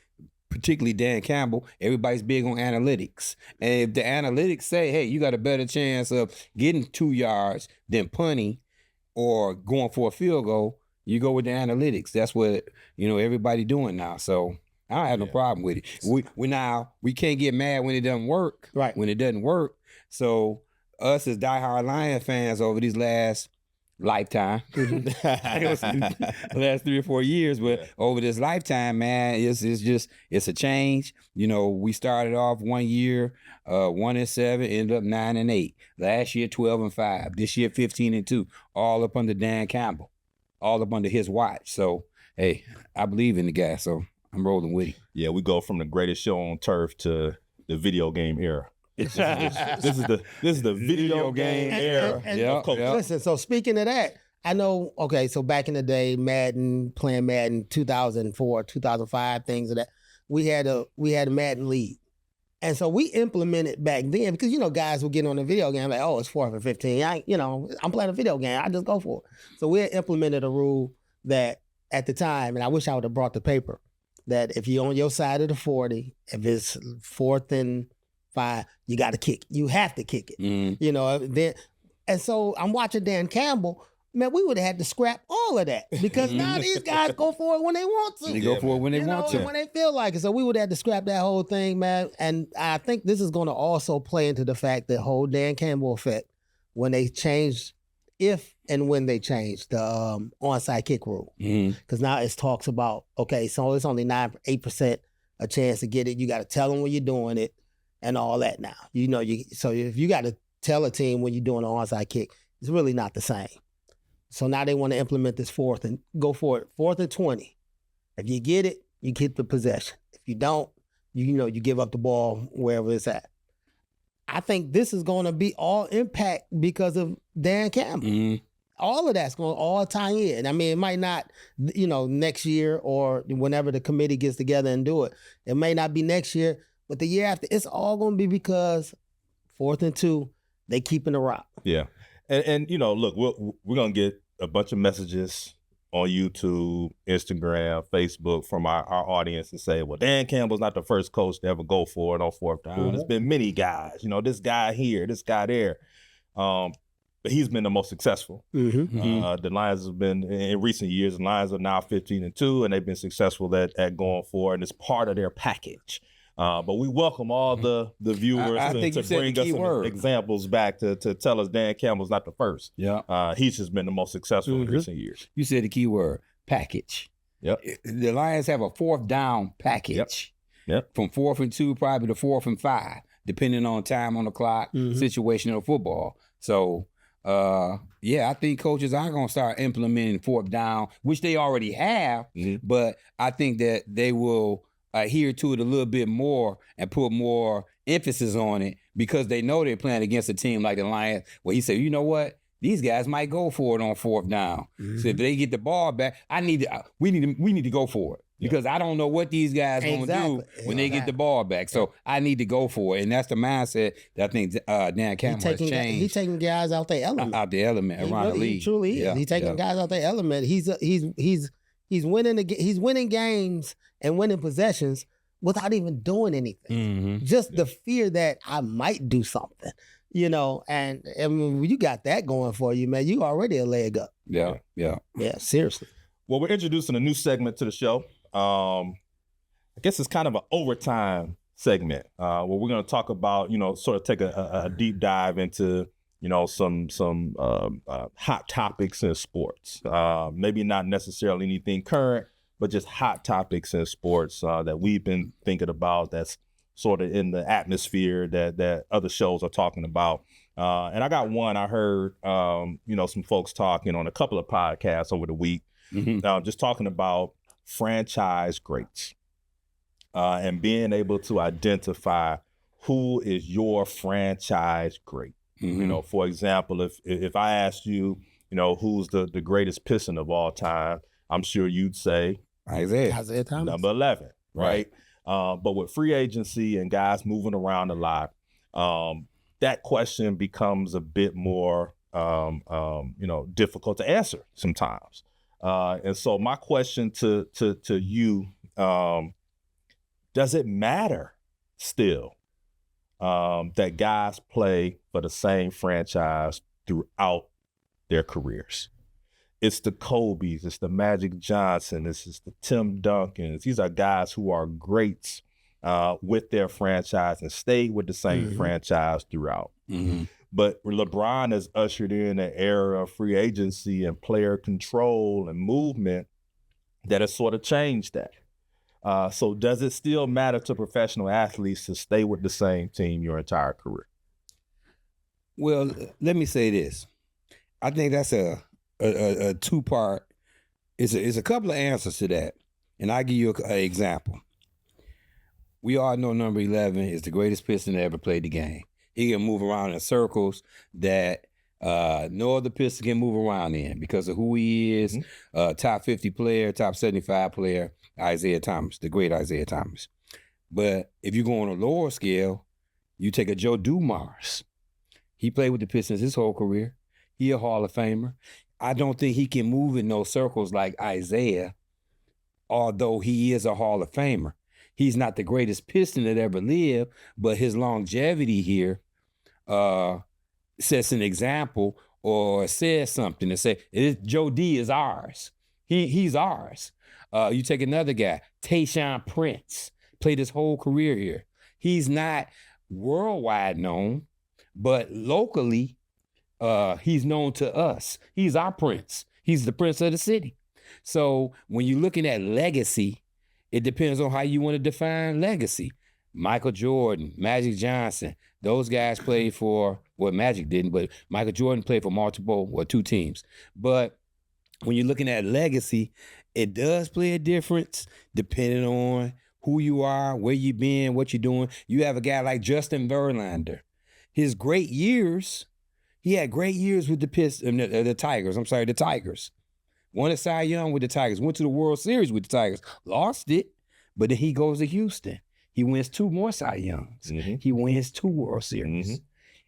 particularly Dan Campbell, everybody's big on analytics. And if the analytics say, hey, you got a better chance of getting 2 yards than punting or going for a field goal, you go with the analytics. That's what, everybody doing now. So I don't have no problem with it. We can't get mad when it doesn't work. Right. When it doesn't work. So us as diehard Lion fans over these last lifetime, last 3 or 4 years, but over this lifetime, man, it's a change. We started off 1 year, 1-7, ended up 9-8. Last year, 12-5. This year, 15-2. All up under Dan Campbell, all up under his watch. So, hey, I believe in the guy, so I'm rolling with him. Yeah, we go from the greatest show on turf to the video game era. This is the video game era. Listen, so speaking of that, I know, so back in the day, playing Madden 2004, 2005, things of that, we had a Madden league. And so we implemented back then, because, guys would get on the video game like, it's 4th and 15. I'm playing a video game. I just go for it. So we had implemented a rule that at the time, and I wish I would have brought the paper, that if you're on your side of the 40, if it's 4th and 5, you got to kick. You have to kick it. Then, and so I'm watching Dan Campbell. Man, we would have had to scrap all of that because now these guys go for it when they want to. They go for it when they want to. When they feel like it. So we would have had to scrap that whole thing, man. And I think this is going to also play into the fact that whole Dan Campbell effect when they changed, if and when they changed the onside kick rule. Because now it talks about, so it's only 8% a chance to get it. You got to tell them when you're doing it. And all that now. So if you got to tell a team when you're doing an onside kick, it's really not the same. So now they want to implement this 4th and go for it. 4th and 20. If you get it, you keep the possession. If you don't, you give up the ball wherever it's at. I think this is going to be all impact because of Dan Campbell. All of that's going to all tie in. I mean, it might not, next year or whenever the committee gets together and do it. It may not be next year. But the year after, it's all going to be because 4th and 2, they keeping the rock. Yeah. And look, we're going to get a bunch of messages on YouTube, Instagram, Facebook from our audience and say, well, Dan Campbell's not the first coach to ever go for it on 4th down. There's been many guys, this guy here, this guy there. But he's been the most successful. The Lions have been, in recent years, the Lions are now 15-2, and they've been successful at going for it, and it's part of their package. But we welcome all the viewers I think to you said bring the us key some word. examples back to tell us Dan Campbell's not the first. Yeah. He's just been the most successful in recent years. You said the key word, package. Yep. The Lions have a 4th down package. Yep. From 4th and 2, probably to 4th and 5, depending on time on the clock, situation of football. So, I think coaches are going to start implementing 4th down, which they already have, but I think that they will adhere to it a little bit more and put more emphasis on it because they know they're playing against a team like the Lions, where he said, you know what? These guys might go for it on 4th down. So if they get the ball back, we need to go for it. Because I don't know what these guys going to do when they get the ball back. So I need to go for it. And that's the mindset that I think Dan Campbell has changed. He's taking guys out their element. Out the element around the league. He truly is. He's taking guys out their element. He's winning games and winning possessions without even doing anything. Just the fear that I might do something. And when you got that going for you, man, you already a leg up. Yeah, seriously. Well, we're introducing a new segment to the show. I guess it's kind of an overtime segment where we're going to talk about, sort of take a deep dive into, some hot topics in sports. Maybe not necessarily anything current, but just hot topics in sports that we've been thinking about that's sort of in the atmosphere that other shows are talking about. And I got one I heard, some folks talking on a couple of podcasts over the week, just talking about franchise greats and being able to identify who is your franchise great. For example, if I asked you, who's the greatest Piston of all time, I'm sure you'd say Isaiah Thomas, number 11, right? But with free agency and guys moving around a lot, that question becomes a bit more, difficult to answer sometimes. And so my question to you, does it matter still that guys play for the same franchise throughout their careers? It's the Kobe's, it's the Magic Johnson, it's the Tim Duncans. These are guys who are greats with their franchise and stay with the same franchise throughout. But LeBron has ushered in an era of free agency and player control and movement that has sort of changed that. So does it still matter to professional athletes to stay with the same team your entire career? Well, let me say this. I think that's a two-part. It's a couple of answers to that. And I'll give you an example. We all know number 11 is the greatest Piston that ever played the game. He can move around in circles that no other Piston can move around in because of who he is. Top 50 player, top 75 player, Isaiah Thomas, the great Isaiah Thomas. But if you go on a lower scale, you take a Joe Dumars. He played with the Pistons his whole career. He a Hall of Famer. I don't think he can move in those circles like Isaiah, although he is a Hall of Famer. He's not the greatest Piston that ever lived, but his longevity here sets an example or says something to say, Joe D is ours. He's ours. You take another guy, Tayshaun Prince, played his whole career here. He's not worldwide known, but locally, he's known to us. He's our Prince. He's the Prince of the city. So when you're looking at legacy, it depends on how you want to define legacy. Michael Jordan, Magic Johnson, those guys played for, well, Magic didn't, but Michael Jordan played for two teams. But when you're looking at legacy, it does play a difference depending on who you are, where you've been, what you're doing. You have a guy like Justin Verlander. His great years, he had great years with the Tigers. The Tigers. Won a Cy Young with the Tigers. Went to the World Series with the Tigers. Lost it, but then he goes to Houston. He wins 2 more Cy Youngs. He wins 2 World Series.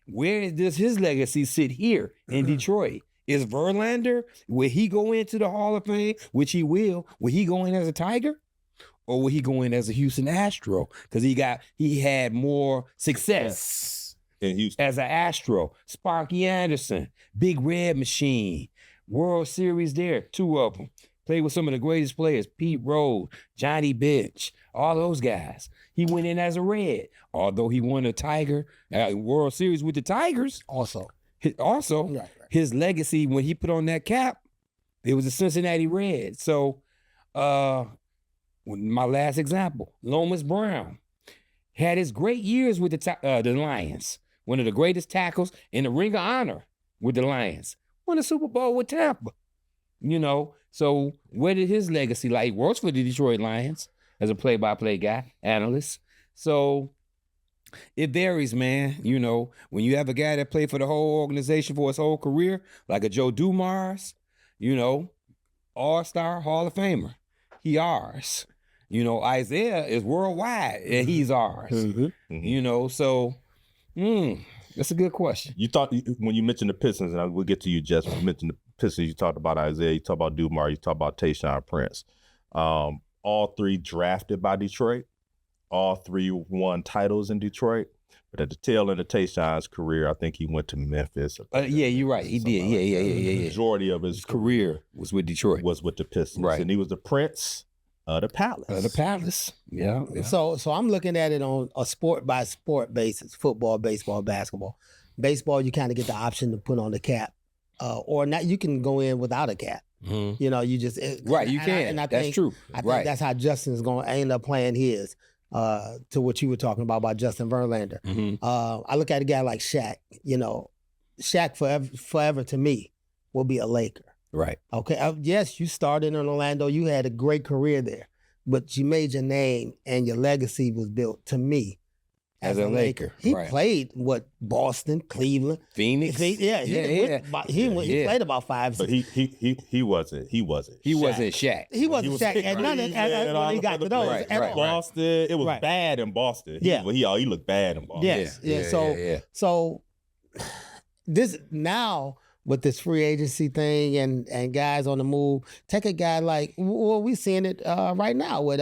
Where does his legacy sit here in Detroit? Is Verlander, will he go into the Hall of Fame, which he will he go in as a Tiger? Or will he go in as a Houston Astro? Because he had more success in Houston as an Astro. Sparky Anderson, Big Red Machine, World Series there, 2 of them. Played with some of the greatest players, Pete Rose, Johnny Bench, all those guys. He went in as a Red, although he won a Tiger World Series with the Tigers. His legacy when he put on that cap, it was a Cincinnati Red. So, my last example, Lomas Brown had his great years with the Lions. One of the greatest tackles in the Ring of Honor with the Lions. Won a Super Bowl with Tampa. So where did his legacy lie? He works for the Detroit Lions as a play-by-play guy, analyst. So it varies, man. When you have a guy that played for the whole organization for his whole career, like a Joe Dumars, All-Star, Hall of Famer. He ours. Isaiah is worldwide and he's ours. So that's a good question. You thought when you mentioned the Pistons, and we'll get to you, Jess, when you mentioned the Pistons, you talked about Isaiah, you talked about Dumars, you talked about Tayshaun Prince. All three drafted by Detroit. All three won titles in Detroit. But at the tail end of Tayshaun's career, I think he went to Memphis. Yeah, you're right. He did. Yeah. The majority of his career was with Detroit. Was with the Pistons. Right. And he was the Prince of the Palace. Yeah. So I'm looking at it on a sport by sport basis: football, baseball, basketball. Baseball, you kind of get the option to put on the cap, or not. You can go in without a cap. Mm-hmm. You just right. You can. That's true. I think that's how Justin's going to end up playing his. To what you were talking about Justin Verlander. Mm-hmm. I look at a guy like Shaq. Shaq forever to me will be a Laker. Right. Okay. Yes, you started in Orlando. You had a great career there, but you made your name and your legacy was built to me as a Laker. He played Boston, Cleveland, Phoenix. He played about 5. But he wasn't. He wasn't Shaq. He wasn't Shaq. And none of when he got to those. Right. Boston. It was bad in Boston. Yeah. He looked bad in Boston. Yes. So this now with this free agency thing and guys on the move, take a guy like we seeing it right now with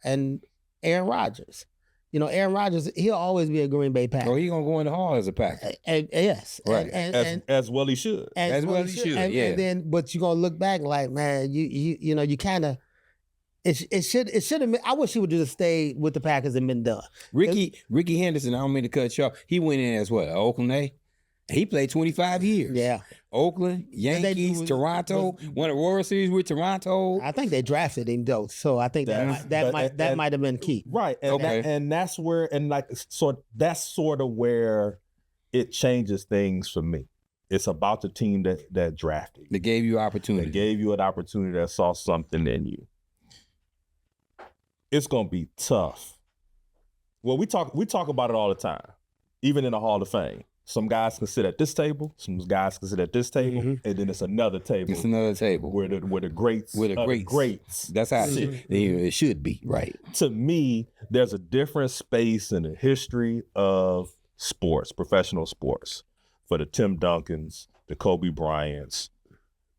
and Aaron Rodgers. Aaron Rodgers, he'll always be a Green Bay Packer. Oh, he's going to go in the Hall as a Packer. Yes. Right. As well he should. As well he should, And then, but you're going to look back like, man, you kind of, it should have been, I wish he would just stay with the Packers and been done. Ricky Henderson, I don't mean to cut you off. He went in as what, Oakland A? He played 25 years. Yeah. Oakland, Yankees, Toronto, won a World Series with Toronto. I think they drafted him though, so I think that might have been key. Right. And that's where that's sort of where it changes things for me. It's about the team that drafted you. They gave you opportunity. They gave you an opportunity that saw something in you. It's gonna be tough. Well, we talk about it all the time, even in the Hall of Fame. Some guys can sit at this table, some guys can sit at this table, and then it's another table. It's another table where the greats, greats. That's how it should be, right? To me, there's a different space in the history of sports, professional sports, for the Tim Duncans, the Kobe Bryants,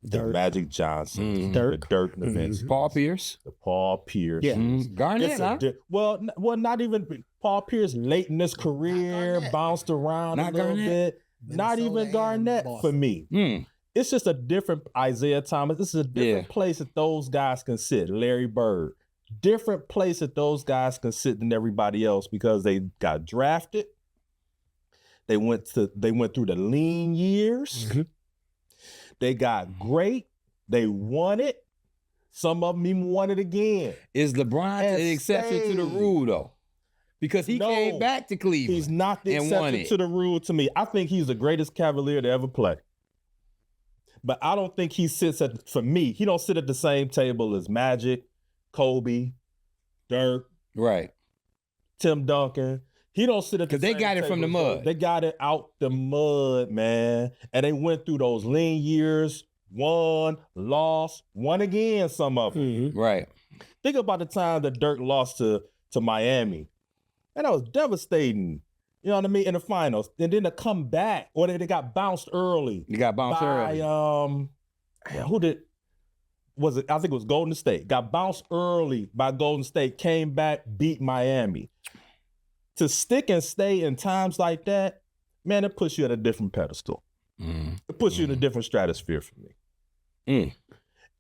the Magic Johnson, the Dirk Nowitzki, Paul Pierce, the Paul Pierce, Garnett. Well, not even Paul Pierce. Late in his career, bounced around a little bit. Not even Garnett for me. It's just a different Isaiah Thomas. This is a different place that those guys can sit. Larry Bird, different place that those guys can sit than everybody else because they got drafted. They went through the lean years. Mm-hmm. They got great. They won it. Some of them even won it again. Is LeBron an exception to the rule, though? Because he came back to Cleveland. He's not the exception to the rule to me. I think he's the greatest Cavalier to ever play. But I don't think he sits for me, he don't sit at the same table as Magic, Kobe, Dirk, right, Tim Duncan. He don't sit at the same table. Because they got it from the mud. They got it out the mud, man. And they went through those lean years, won, lost, won again, some of them. Mm-hmm. Right. Think about the time that Dirk lost to Miami. And that was devastating. You know what I mean? In the finals. And then to come back, or they got bounced early. You got bounced early. Who did? Was it? I think it was Golden State. Got bounced early by Golden State, came back, beat Miami. To stick and stay in times like that, man, it puts you at a different pedestal. It puts you in a different stratosphere for me.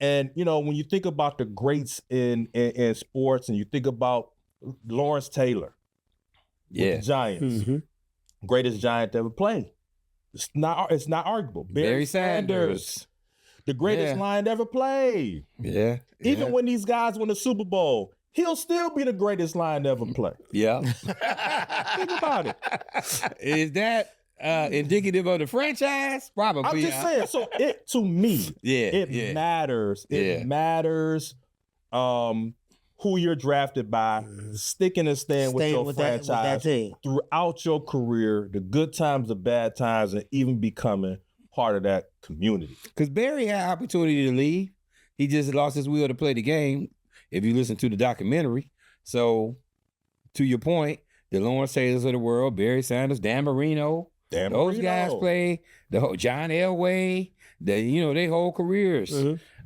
And, you know, when you think about the greats in sports and you think about Lawrence Taylor. With the Giants. Greatest Giant to ever play. It's not arguable. Barry Sanders. The greatest Lion to ever play. Yeah. Even when these guys win the Super Bowl, he'll still be the greatest Lion to ever play. Yeah. Think about it. Is that indicative of the franchise? Probably. I'm just saying. So to me, it matters. It matters who you're drafted by, sticking and staying with your franchise throughout your career, the good times, the bad times, and even becoming part of that community. Because Barry had opportunity to leave. He just lost his will to play the game, if you listen to the documentary. So, to your point, the Lawrence Taylors of the world, Barry Sanders, Dan Marino, those guys play, John Elway, their whole careers.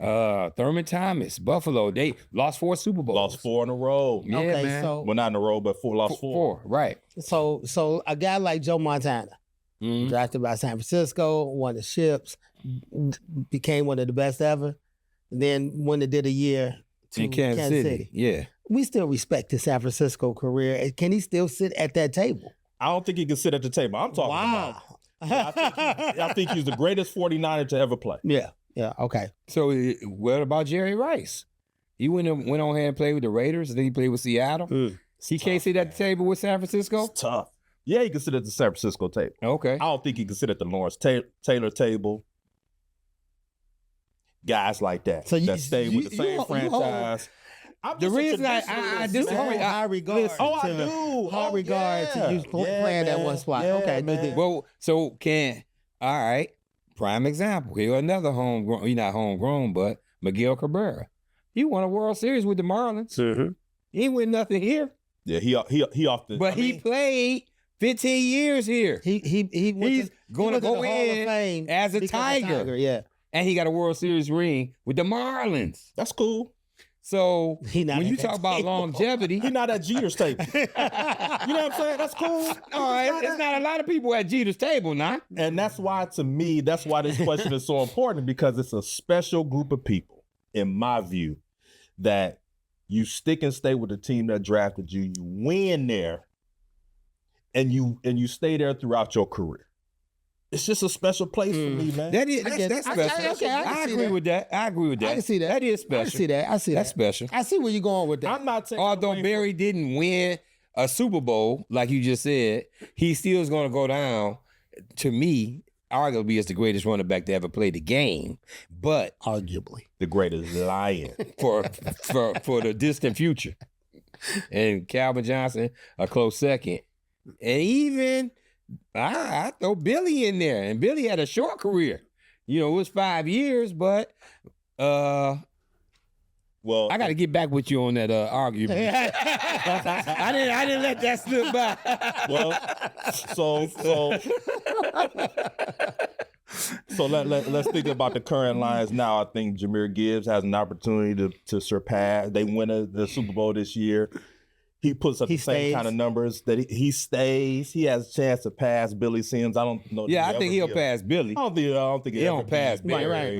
Thurman Thomas, Buffalo, they lost 4 Super Bowls. Lost 4 in a row. Yeah, man. So well, not in a row, but lost 4. Right. So a guy like Joe Montana, drafted by San Francisco, won the ships, became one of the best ever. Then when they did a year to in Kansas City. Yeah. We still respect his San Francisco career. Can he still sit at that table? I don't think he can sit at the table. I'm talking about. I think he's the greatest 49er to ever play. Yeah, okay. So what about Jerry Rice? He went on ahead and played with the Raiders, and then he played with Seattle. He can't sit at the table with San Francisco? It's tough. Yeah, he can sit at the San Francisco table. Okay. I don't think he can sit at the Lawrence Taylor table. Guys like that. So that stay with the same franchise. The reason I disagree, high regard. I do. High regard to you playing that one spot. Okay, man. Well, so all right, prime example. Here another homegrown, he's not homegrown, but Miguel Cabrera. He won a World Series with the Marlins. He ain't win nothing here. Yeah, he off the. But he played 15 years here. He's going to go in as a Tiger. Yeah. And he got a World Series ring with the Marlins. That's cool. So when you talk about longevity, he's not at Jeter's table. You know what I'm saying? That's cool. It's not a lot of people at Jeter's table, now. And that's why, to me, this question is so important, because it's a special group of people, in my view, that you stick and stay with the team that drafted you. You win there, and you stay there throughout your career. It's just a special place for me, man. That's special. I agree with that. I can see that. That is special. I see that. That's special. I see where you're going with that. I'm not taking Although Barry didn't win a Super Bowl, like you just said, he still is going to go down, to me, arguably as the greatest running back to ever play the game, but arguably the greatest Lion for the distant future. And Calvin Johnson, a close second. And even I throw Billy in there, and Billy had a short career. It was 5 years, but well, I got to get back with you on that argument. I didn't let that slip by. Well, so let's think about the current Lions now. I think Jahmyr Gibbs has an opportunity to surpass. They win the Super Bowl this year. He puts up the same kind of numbers that he stays. He has a chance to pass Billy Sims. I don't know. Yeah, I think he'll pass Billy. I don't think he'll pass Billy. Right.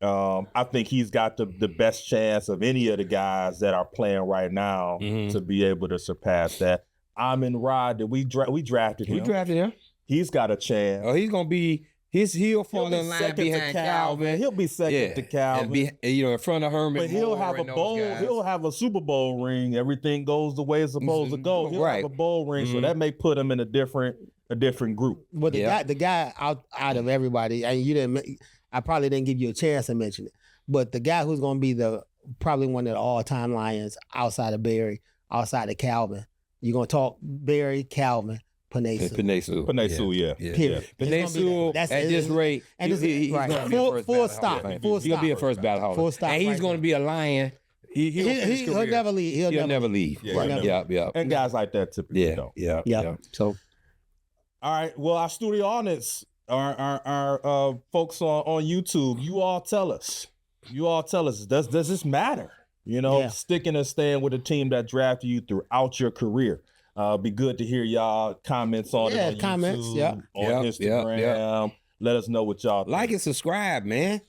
I think he's got the best chance of any of the guys that are playing right now to be able to surpass that. Amon Ra, we drafted him. We drafted him. He's got a chance. Oh, he's gonna be. He'll fall in line behind Calvin. He'll be second to Calvin. And in front of Herman. But he'll have a bowl. He'll have a Super Bowl ring. Everything goes the way it's supposed to go. He'll have a bowl ring, so that may put him in a different group. Well, the guy out of everybody, I probably didn't give you a chance to mention it, but the guy who's going to be probably one of the all-time Lions outside of Barry, outside of Calvin. You're going to talk Barry, Calvin, Penei Sewell, yeah. Period. Penei Sewell at this rate, and he's full stop. He's gonna be a first ballot Hall of Fame. Full stop. And he's gonna be a Lion. He'll never leave. He'll never leave. Right. Yeah. And guys like that typically don't. Yeah. So, all right. Well, our studio audience, our folks on YouTube, you all tell us. Does this matter? Sticking and staying with a team that drafted you throughout your career. Be good to hear y'all comments on it on YouTube, on Instagram. Let us know what y'all think. Like and subscribe, man.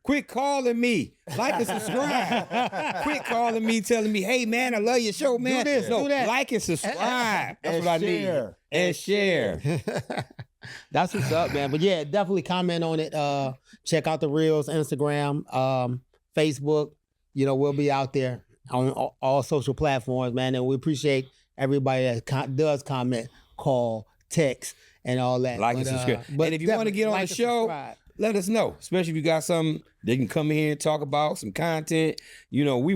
Quit calling me. Like and subscribe. Quit calling me, telling me, hey, man, I love your show, man. Do this, do that. Like and subscribe. That's And what I share. need. And share. That's what's up, man. But yeah, definitely comment on it. Check out the Reels, Instagram, Facebook. You know, we'll be out there on all social platforms, man. And we appreciate everybody that does comment, call, text, and all that. Like and subscribe. But And if you want to get on like the and show, subscribe. let us know. Especially if you got something they can come in here and talk about, some content. You know, we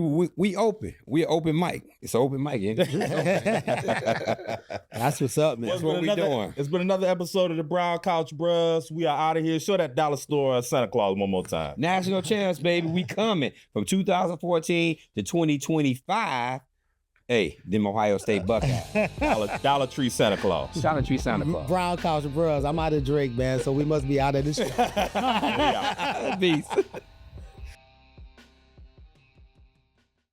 open. We're open mic. It's an open mic, ain't it? That's what's up, man. That's what we doing. It's been another episode of the Brown Couch Bruhz. We are out of here. Show that dollar store Santa Claus one more time. National champs, baby. We coming from 2014 to 2025. Hey, them Ohio State Buckeyes. Dollar Tree Santa Claus. Dollar Tree Santa Claus. Brown Couch Bruhz. I'm out of Drake, man, so we must be out of this show. Peace.